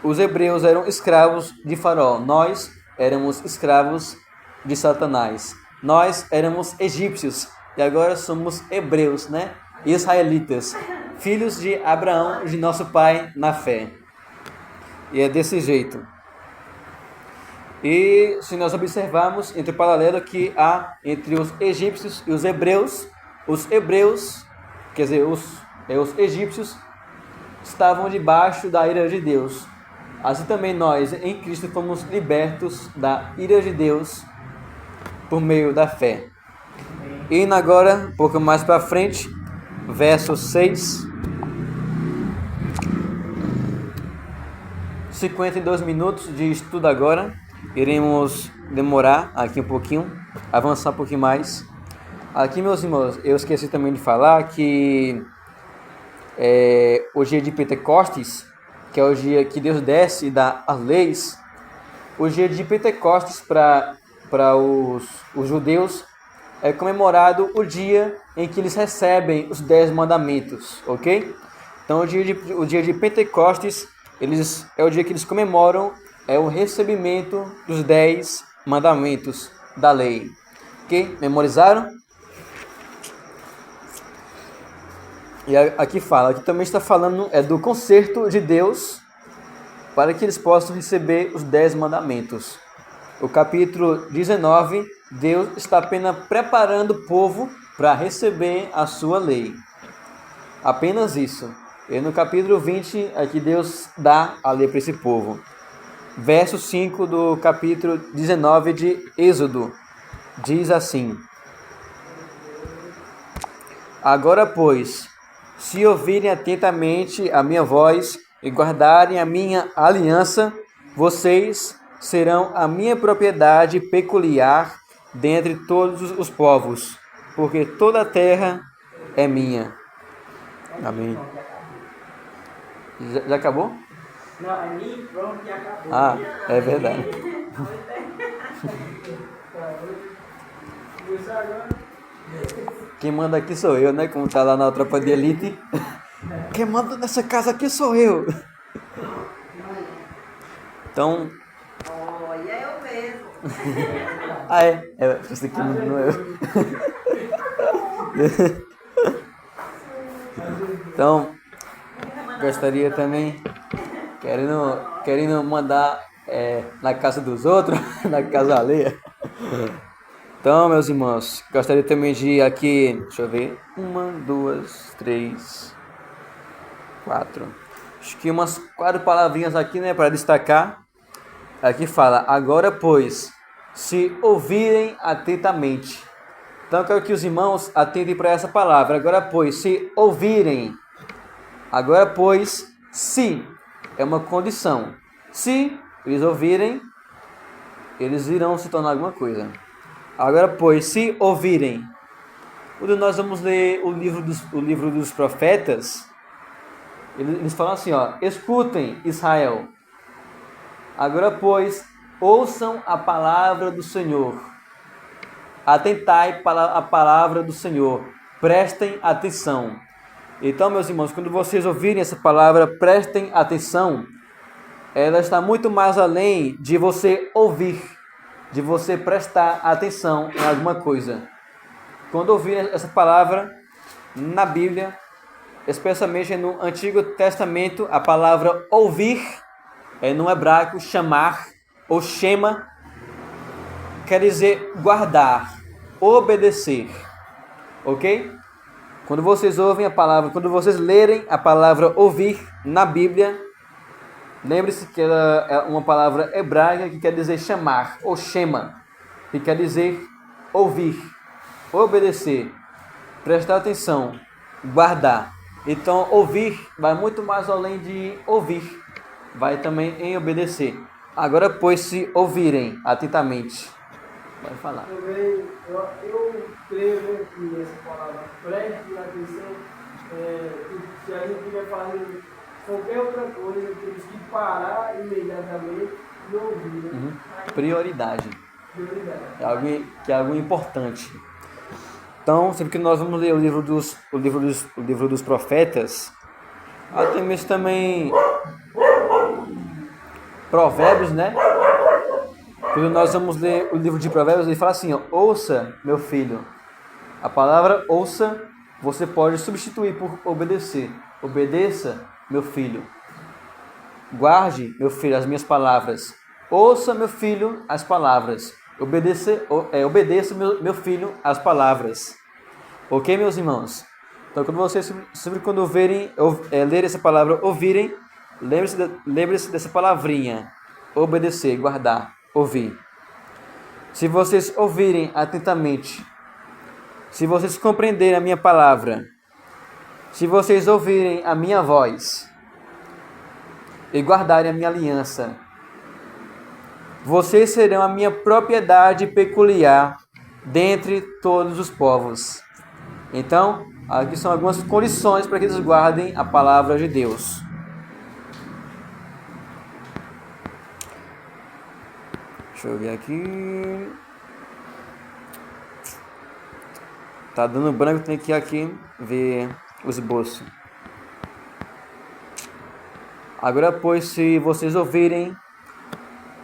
Os hebreus eram escravos de Faraó. Nós éramos escravos de Satanás. Nós éramos egípcios e agora somos hebreus, né? Israelitas, filhos de Abraão, de nosso pai na fé. E é desse jeito. E se nós observarmos entre o paralelo que há entre os egípcios e os hebreus, quer dizer, os egípcios estavam debaixo da ira de Deus. Assim também nós, em Cristo, fomos libertos da ira de Deus por meio da fé. Indo agora, um pouco mais para frente, verso 6. 52 minutos de estudo agora. Iremos demorar aqui um pouquinho, avançar um pouquinho mais. Aqui, meus irmãos, eu esqueci também de falar que o dia de Pentecostes, que é o dia que Deus desce e dá as leis, o dia de Pentecostes para os judeus é comemorado o dia em que eles recebem os 10 mandamentos, ok? Então o dia de Pentecostes é o dia que eles comemoram o recebimento dos 10 mandamentos da lei. Ok? Memorizaram? E aqui também está falando do conserto de Deus para que eles possam receber os 10 mandamentos. O capítulo 19, Deus está apenas preparando o povo para receber a sua lei. Apenas isso. E no capítulo 20, aqui Deus dá a lei para esse povo. Verso 5 do capítulo 19 de Êxodo. Diz assim: agora, pois, se ouvirem atentamente a minha voz e guardarem a minha aliança, vocês serão a minha propriedade peculiar dentre todos os povos, porque toda a terra é minha. Amém. Já acabou? Não, é mim, pronto, e acabou. Ah, é verdade. Isso agora. Quem manda aqui sou eu, né? Como tá lá na tropa de elite. Quem manda nessa casa aqui sou eu. Então... Olha, eu mesmo. Ah, é. Você que não é eu. Então, gostaria também... Querendo mandar na casa dos outros, na casa alheia. Então, meus irmãos, gostaria também de aqui, deixa eu ver, 1, 2, 3, 4. Acho que umas 4 palavrinhas aqui, né, para destacar. Aqui fala: agora, pois, se ouvirem atentamente. Então, eu quero que os irmãos atentem para essa palavra. Agora, pois, se ouvirem. Agora, pois, se é uma condição. Se eles ouvirem, eles irão se tornar alguma coisa. Agora, pois, se ouvirem. Quando nós vamos ler o livro dos profetas, eles falam assim, ó, escutem, Israel. Agora, pois, ouçam a palavra do Senhor. Atentai para a palavra do Senhor. Prestem atenção. Então, meus irmãos, quando vocês ouvirem essa palavra, prestem atenção. Ela está muito mais além de você ouvir, de você prestar atenção em alguma coisa. Quando ouvirem essa palavra na Bíblia, especialmente no Antigo Testamento, a palavra ouvir é no hebraico chamar ou shema, quer dizer guardar, obedecer, ok? Quando vocês ouvem a palavra, quando vocês lerem a palavra ouvir na Bíblia, lembre-se que ela é uma palavra hebraica que quer dizer chamar, ou shema, que quer dizer ouvir, obedecer, prestar atenção, guardar. Então, ouvir vai muito mais além de ouvir, vai também em obedecer. Agora, pois, se ouvirem atentamente, vai falar. Também, eu creio que essa palavra, preste atenção, que se a gente estiver fazendo qualquer outra coisa, temos que parar imediatamente e ouvir. Né? Prioridade. Prioridade. É algo importante. Então, sempre que nós vamos ler o livro dos profetas, até mesmo também Provérbios, né? Quando nós vamos ler o livro de Provérbios, ele fala assim, ó, ouça, meu filho. A palavra ouça, você pode substituir por obedecer. Obedeça, meu filho. Guarde, meu filho, as minhas palavras. Ouça, meu filho, as palavras. Obedeça, meu filho, as palavras. Ok, meus irmãos? Então, quando vocês, sempre quando lerem essa palavra, ouvirem, lembre-se dessa palavrinha. Obedecer, guardar, ouvir. Se vocês ouvirem atentamente, se vocês compreenderem a minha palavra, se vocês ouvirem a minha voz e guardarem a minha aliança, vocês serão a minha propriedade peculiar dentre todos os povos. Então, aqui são algumas condições para que eles guardem a palavra de Deus. Deixa eu ver aqui. Tá dando branco, tem que ir aqui ver o esboço. Agora, pois, se vocês ouvirem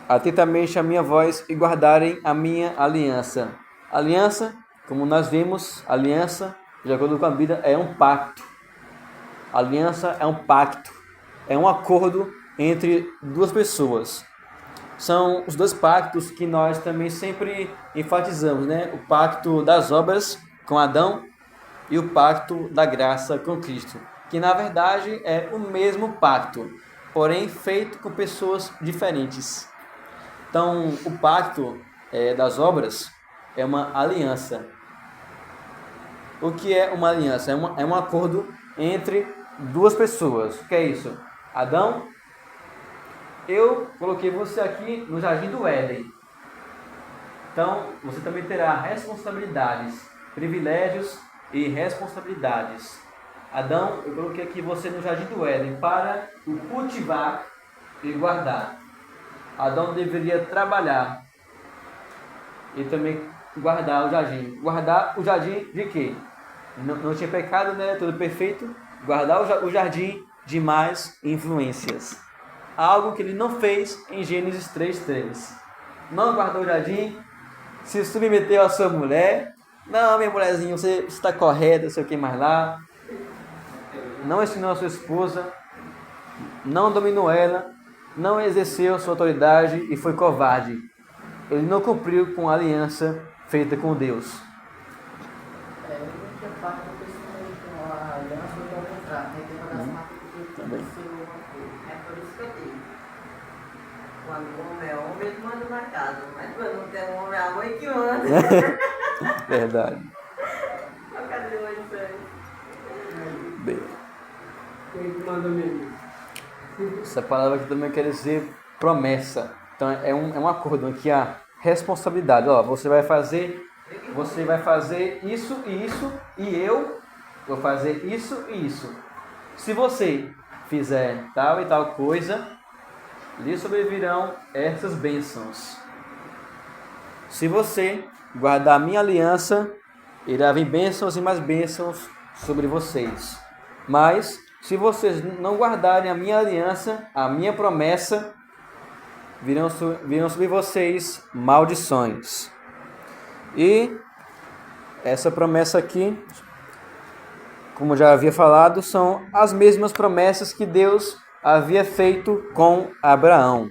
atentamente a minha voz e guardarem a minha aliança. Aliança, como nós vimos, aliança, de acordo com a Bíblia, é um pacto. Aliança é um pacto, é um acordo entre duas pessoas. São os dois pactos que nós também sempre enfatizamos, né? O pacto das obras com Adão e o pacto da graça com Cristo, que na verdade é o mesmo pacto, porém feito com pessoas diferentes. Então, o pacto das obras é uma aliança. O que é uma aliança? É um acordo entre duas pessoas. O que é isso? Adão, eu coloquei você aqui no Jardim do Éden. Então, você também terá responsabilidades, privilégios e responsabilidades. Adão, eu coloquei aqui você no Jardim do Éden para o cultivar e guardar. Adão deveria trabalhar e também guardar o jardim. Guardar o jardim de quê? Não tinha pecado, né? Tudo perfeito. Guardar o jardim de más influências. Algo que ele não fez em Gênesis 3:3. Não guardou o jardim, se submeteu à sua mulher. Não, minha mulherzinha, você está correta, não sei o que mais lá. Não ensinou a sua esposa, não dominou ela, não exerceu sua autoridade e foi covarde. Ele não cumpriu com a aliança feita com Deus. Eu não tinha parte do testemunho com a aliança do contrário, né? Tem uma das marcas que aconteceu uma coisa. É por isso que eu digo. Quando o homem é homem, ele manda na casa. Mas quando não tem um homem, é a mãe que manda. Verdade. Cadê hoje isso aí? Bem, Quem que manda mesmo? essa palavra aqui também quer dizer promessa. Então é um acordo que há responsabilidade. Ó, você vai fazer isso e isso, e eu vou fazer isso e isso. Se você fizer tal e tal coisa, lhe sobrevirão essas bênçãos. Se você guardar a minha aliança, irá vir bênçãos e mais bênçãos sobre vocês. Mas, se vocês não guardarem a minha aliança, a minha promessa, virão sobre vocês maldições. E essa promessa aqui, como já havia falado, são as mesmas promessas que Deus havia feito com Abraão.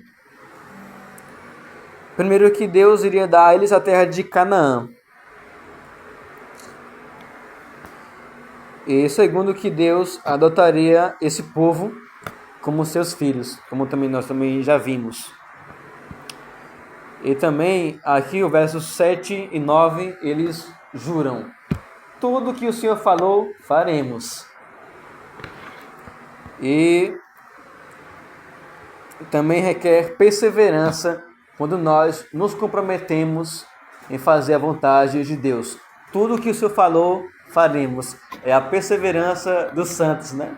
Primeiro, que Deus iria dar a eles a terra de Canaã. E segundo, que Deus adotaria esse povo como seus filhos, como nós também já vimos. E também, aqui o verso 7 e 9, eles juram: tudo que o Senhor falou, faremos. E também requer perseverança quando nós nos comprometemos em fazer a vontade de Deus. Tudo que o Senhor falou, faremos. É a perseverança dos santos, né?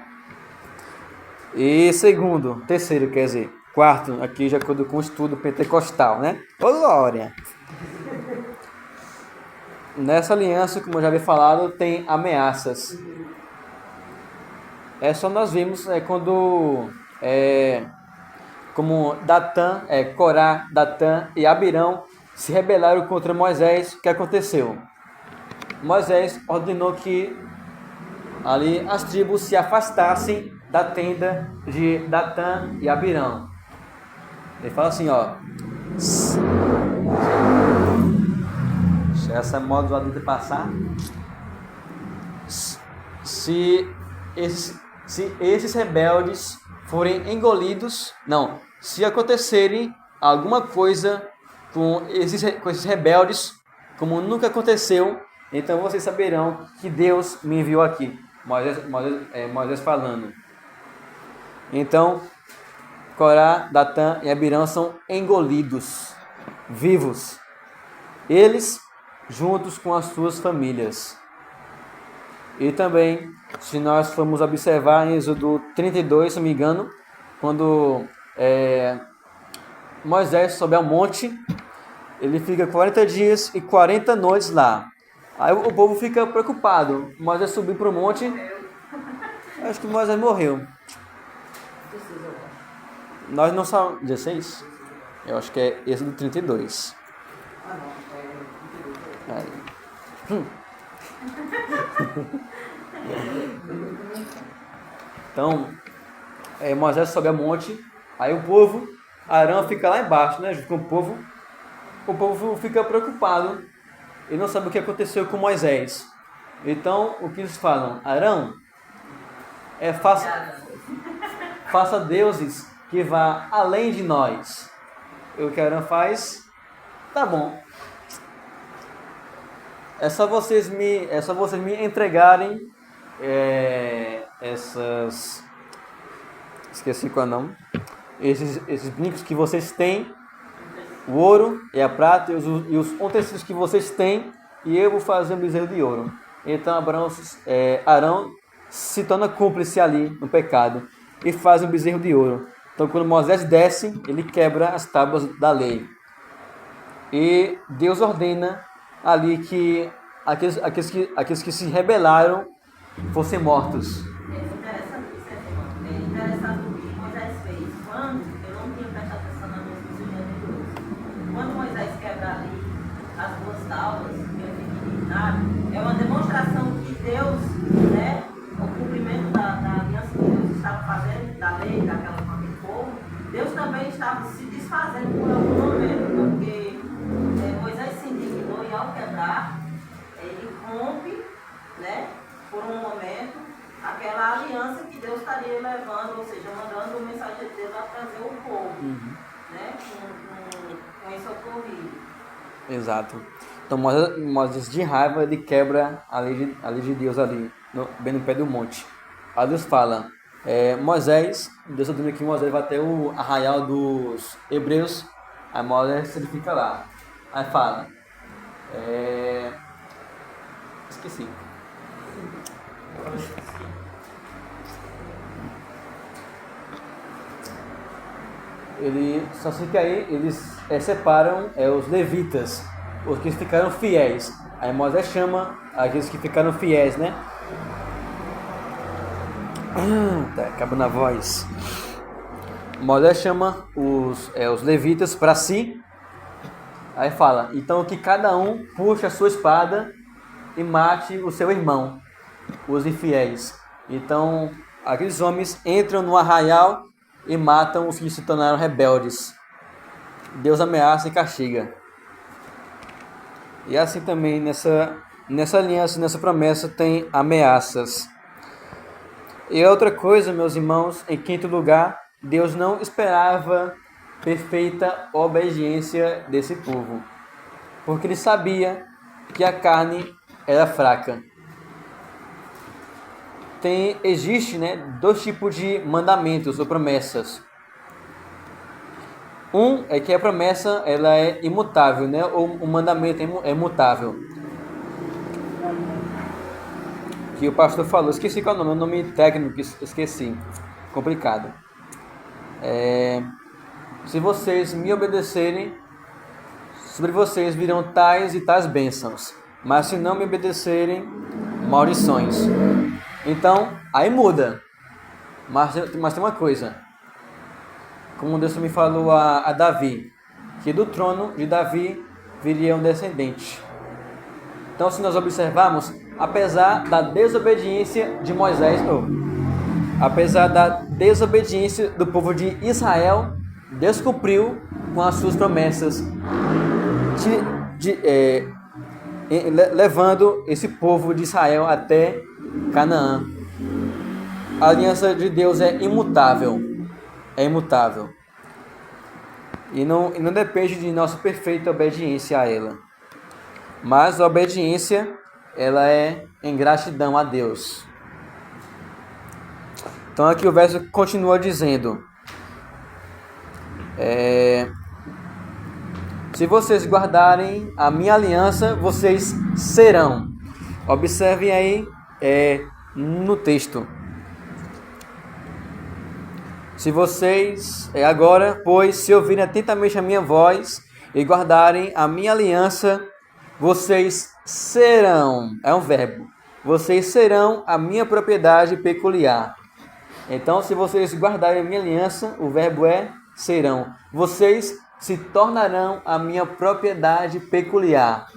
E terceiro, quer dizer, quarto, aqui de acordo com o estudo pentecostal, né? Ô, glória! Nessa aliança, como eu já havia falado, tem ameaças. Só nós vimos quando como Corá, Datã e Abirão se rebelaram contra Moisés. O que aconteceu? Moisés ordenou que ali as tribos se afastassem da tenda de Datã e Abirão. Ele fala assim, ó: se essa modo adulta passar, se esses rebeldes forem engolidos, se acontecerem alguma coisa com esses rebeldes, como nunca aconteceu, então vocês saberão que Deus me enviou aqui. Moisés falando. Então, Corá, Datã e Abirão são engolidos, vivos. Eles, juntos com as suas famílias. E também, se nós formos observar em Êxodo 32, se não me engano, quando Moisés sobe ao monte, ele fica 40 dias e 40 noites lá. Aí o povo fica preocupado. Moisés subiu para o monte. Acho que Moisés morreu. Nós não sabemos. 16? Eu acho que é Êxodo 32. Então, Moisés sobe ao monte. Aí o povo, Arão fica lá embaixo, né? Junto com o povo. O povo fica preocupado e não sabe o que aconteceu com Moisés. Então, o que eles falam? Arão, faça deuses que vá além de nós. E o que Arão faz? Tá bom. É só vocês me entregarem essas... Esqueci qual é o nome. Esses brincos que vocês têm, o ouro e a prata e os utensílios que vocês têm, e eu vou fazer um bezerro de ouro. Então Arão se torna cúmplice ali no pecado e faz um bezerro de ouro. Então quando Moisés desce, ele quebra as tábuas da lei. E Deus ordena ali que aqueles que se rebelaram fossem mortos. É interessante o que Moisés fez. Quando eu não tinha prestado atenção na minha cozinha de Deus. Quando Moisés quebra ali as duas tábuas, que eu fiquei indignado, é uma demonstração que Deus, o cumprimento da aliança que Deus estava fazendo, da lei, daquele povo, Deus também estava se desfazendo por algum momento, porque Moisés se indignou e ao quebrar, ele rompe, por um momento, aquela aliança que Deus estaria levando, ou seja, mandando o mensageiro de Deus a trazer o povo, com esse ocorrido. Exato. Então Moisés de raiva, ele quebra a lei de Deus ali, bem no pé do monte. Aí Deus fala, Deus ordena que Moisés vai até o arraial dos hebreus, aí Moisés ele fica lá. Aí fala. Esqueci. Só sei que aí eles separam os levitas, os que ficaram fiéis. Aí Moisés chama aqueles que ficaram fiéis, né? Tá acabando a voz. Moisés chama os levitas para si. Aí fala, então que cada um puxe a sua espada e mate o seu irmão, os infiéis. Então aqueles homens entram no arraial e matam os que se tornaram rebeldes. Deus ameaça e castiga. E assim também nessa aliança, nessa promessa tem ameaças. E outra coisa, meus irmãos, em quinto lugar, Deus não esperava perfeita obediência desse povo, porque ele sabia que a carne era fraca. Existe, né, dois tipos de mandamentos ou promessas. Um é que a promessa ela é imutável, né, ou o mandamento é imutável. Que o pastor falou, esqueci qual é o nome técnico, esqueci, complicado. Se vocês me obedecerem, sobre vocês virão tais e tais bênçãos, mas se não me obedecerem, maldições. Então, aí muda. Mas tem uma coisa. Como Deus me falou a Davi, que do trono de Davi viria um descendente. Então, se nós observarmos, apesar da desobediência de Moisés, apesar da desobediência do povo de Israel, Deus cumpriu com as suas promessas, levando esse povo de Israel até Canaã. A aliança de Deus é imutável. É imutável. E não depende de nossa perfeita obediência a ela. Mas a obediência, ela é em gratidão a Deus. Então aqui o verso continua dizendo: se vocês guardarem a minha aliança, vocês serão. Observem aí no texto. Se vocês, agora, pois, se ouvirem atentamente a minha voz e guardarem a minha aliança, vocês serão. É um verbo. Vocês serão a minha propriedade peculiar. Então, se vocês guardarem a minha aliança, o verbo é serão. Vocês se tornarão a minha propriedade peculiar.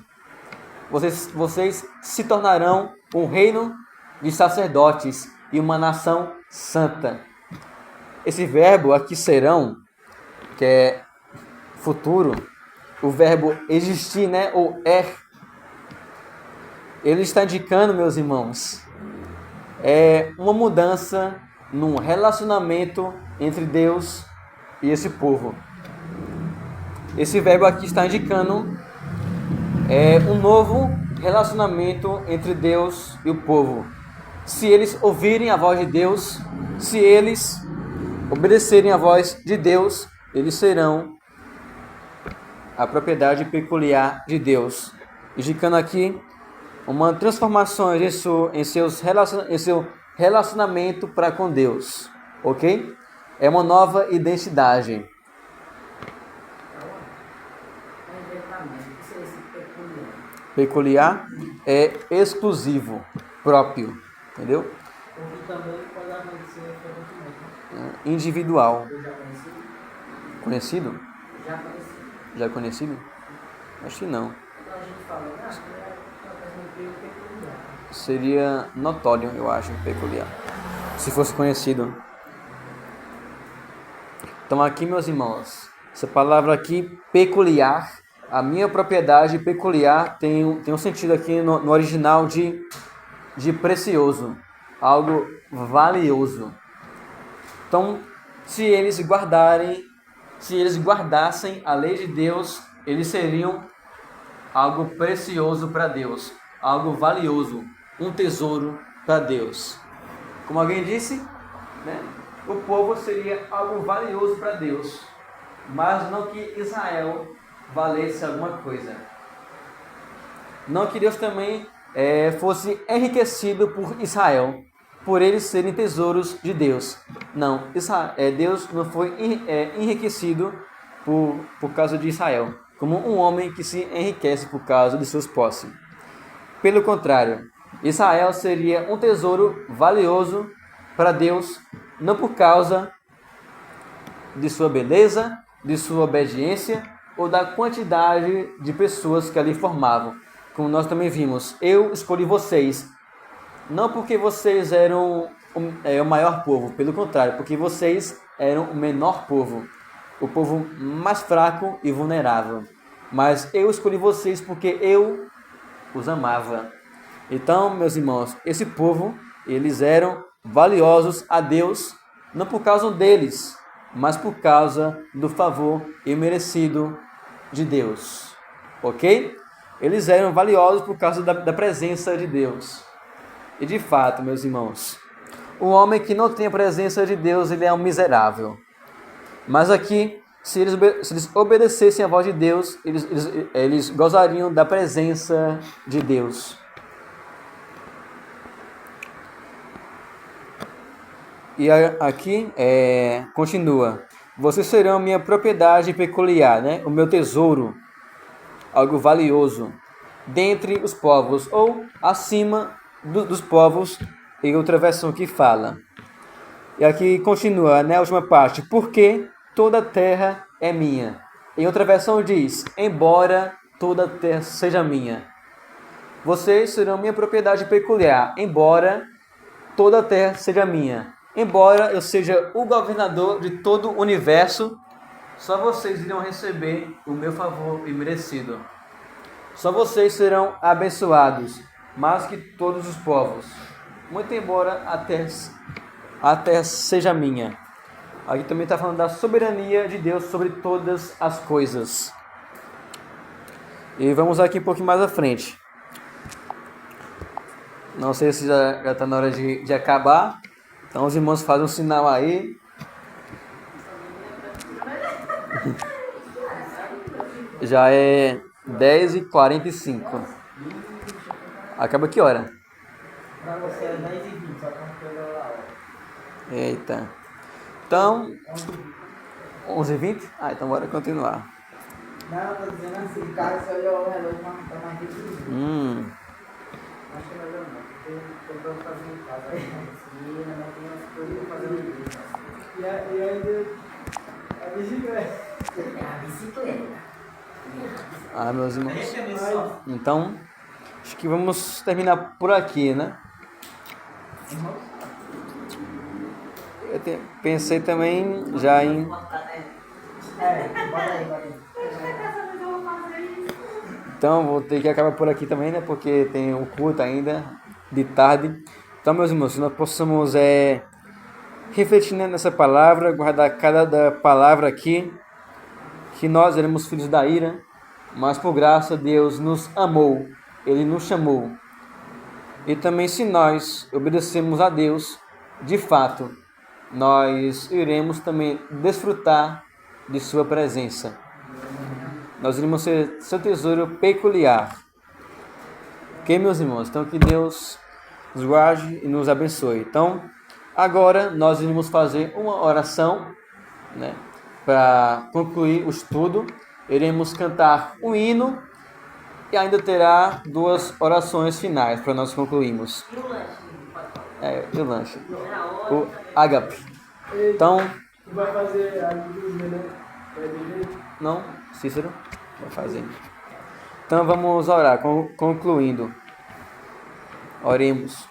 Vocês se tornarão um reino de sacerdotes e uma nação santa. Esse verbo aqui, serão, que é futuro, o verbo existir, né, ou ele está indicando, meus irmãos, uma mudança num relacionamento entre Deus e esse povo. Esse verbo aqui está indicando um novo relacionamento entre Deus e o povo. Se eles ouvirem a voz de Deus, se eles obedecerem a voz de Deus, eles serão a propriedade peculiar de Deus. Indicando aqui uma transformação em seu relacionamento para com Deus. Ok? É uma nova identidade. Peculiar é exclusivo, próprio, entendeu? Porque também pode acontecer Individual. já conhecido? Conhecido? Já conheci. Já conhecido? Acho que não. Então a gente falou, Seria notório, eu acho, peculiar. Se fosse conhecido. Então aqui, meus irmãos, essa palavra aqui, peculiar, a minha propriedade peculiar tem um sentido aqui no original de precioso, algo valioso. Então, se eles guardassem a lei de Deus, eles seriam algo precioso para Deus, algo valioso, um tesouro para Deus. Como alguém disse, né? O povo seria algo valioso para Deus, mas não que Israel valesse alguma coisa. Não que Deus também fosse enriquecido por Israel, por eles serem tesouros de Deus. Não, Deus não foi enriquecido por causa de Israel, como um homem que se enriquece por causa de seus posses. Pelo contrário, Israel seria um tesouro valioso para Deus, não por causa de sua beleza, de sua obediência ou da quantidade de pessoas que ali formavam. Como nós também vimos, eu escolhi vocês, não porque vocês eram o maior povo, pelo contrário, porque vocês eram o menor povo, o povo mais fraco e vulnerável. Mas eu escolhi vocês porque eu os amava. Então, meus irmãos, esse povo, eles eram valiosos a Deus, não por causa deles, mas por causa do favor imerecido de Deus. Ok? Eles eram valiosos por causa da presença de Deus. E de fato, meus irmãos, o homem que não tem a presença de Deus, ele é um miserável. Mas aqui, se eles obedecessem à voz de Deus, eles gozariam da presença de Deus. E aqui continua. Vocês serão minha propriedade peculiar, né? O meu tesouro, algo valioso, dentre os povos, ou acima dos povos, em outra versão que fala. E aqui continua, né, a última parte. Porque toda a terra é minha. Em outra versão diz, embora toda a terra seja minha. Vocês serão minha propriedade peculiar, embora toda a terra seja minha. Embora eu seja o governador de todo o universo, só vocês irão receber o meu favor imerecido. Só vocês serão abençoados, mais que todos os povos. Muito embora a terra seja minha. Aqui também está falando da soberania de Deus sobre todas as coisas. E vamos aqui um pouquinho mais à frente. Não sei se já está na hora de acabar. Então os irmãos fazem um sinal aí. Já é 10h45. Acaba que hora? Pra você é 10h20, só quando lá. Eita. Então, 11h20? Então bora continuar. Não, tô dizendo assim, cara, você olhou o relógio, mas tá mais de 15 minutos. Acho que é melhor não, porque eu tô fazendo em casa. E ainda tem umas coisas pra fazer no vídeo. E ainda a bicicleta. É a bicicleta. Meus irmãos. Então, acho que vamos terminar por aqui, né? Eu pensei também já em... Bota aí. Então, vou ter que acabar por aqui também, né? Porque tem um culto ainda, de tarde. Então, meus irmãos, nós possamos refletir nessa palavra, guardar cada palavra aqui, que nós éramos filhos da ira, mas por graça Deus nos amou, Ele nos chamou. E também se nós obedecemos a Deus, de fato, nós iremos também desfrutar de sua presença. Nós iremos ser seu tesouro peculiar. Ok, meus irmãos? Então, que Deus nos guarde e nos abençoe. Então, agora nós iremos fazer uma oração, né, para concluir o estudo. Iremos cantar um hino e ainda terá 2 orações finais para nós concluirmos. E o lanche? E o lanche. O O ágape. Então, Tu vai fazer a liturgia, né? Vai beber? não, Cícero vai fazer. Então vamos orar, concluindo. Oremos.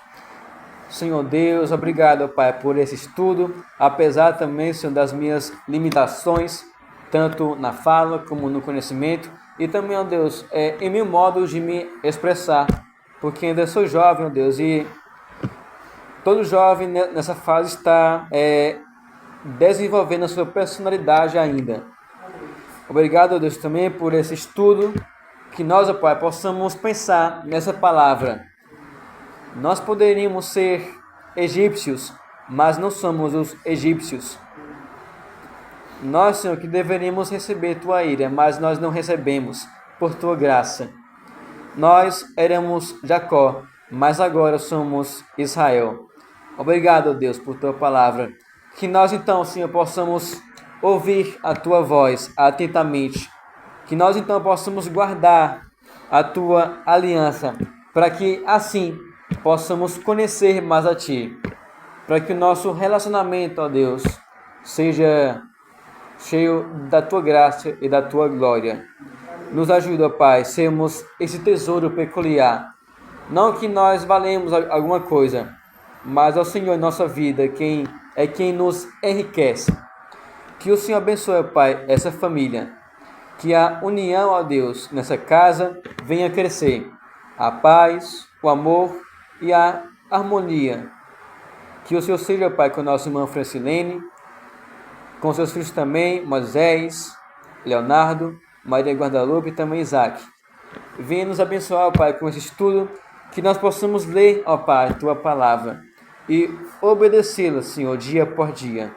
Senhor Deus, obrigado, Pai, por esse estudo, apesar também, Senhor, das minhas limitações, tanto na fala como no conhecimento, e também, ó Deus, em meu modo de me expressar, porque ainda sou jovem, ó Deus, e todo jovem nessa fase está desenvolvendo a sua personalidade ainda. Obrigado, ó Deus, também por esse estudo, que nós, ó Pai, possamos pensar nessa palavra. Nós poderíamos ser egípcios, mas não somos os egípcios. Nós, Senhor, que deveríamos receber tua ira, mas nós não recebemos por tua graça. Nós éramos Jacó, mas agora somos Israel. Obrigado, Deus, por tua palavra. Que nós, então, Senhor, possamos ouvir a tua voz atentamente. Que nós, então, possamos guardar a tua aliança, para que, assim, possamos conhecer mais a ti. Para que o nosso relacionamento, ó Deus, seja cheio da tua graça e da tua glória. Nos ajuda, ó Pai, sermos esse tesouro peculiar. Não que nós valemos alguma coisa, mas ao Senhor em nossa vida, quem nos enriquece. Que o Senhor abençoe, ó Pai, essa família. Que a união, ó Deus, nessa casa venha crescer. A paz, o amor e a harmonia. Que o Senhor seja, ó Pai, com a nossa irmã Francilene, com seus filhos também, Moisés, Leonardo, Maria Guadalupe e também Isaac. Venha nos abençoar, ó Pai, com esse estudo, que nós possamos ler, ó Pai, tua palavra e obedecê-la, Senhor, dia por dia.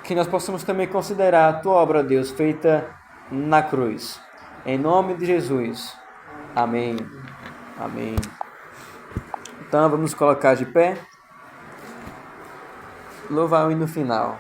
Que nós possamos também considerar a tua obra, Deus, feita na cruz. Em nome de Jesus. Amém. Amém. Então, vamos nos colocar de pé. Louvar o hino final.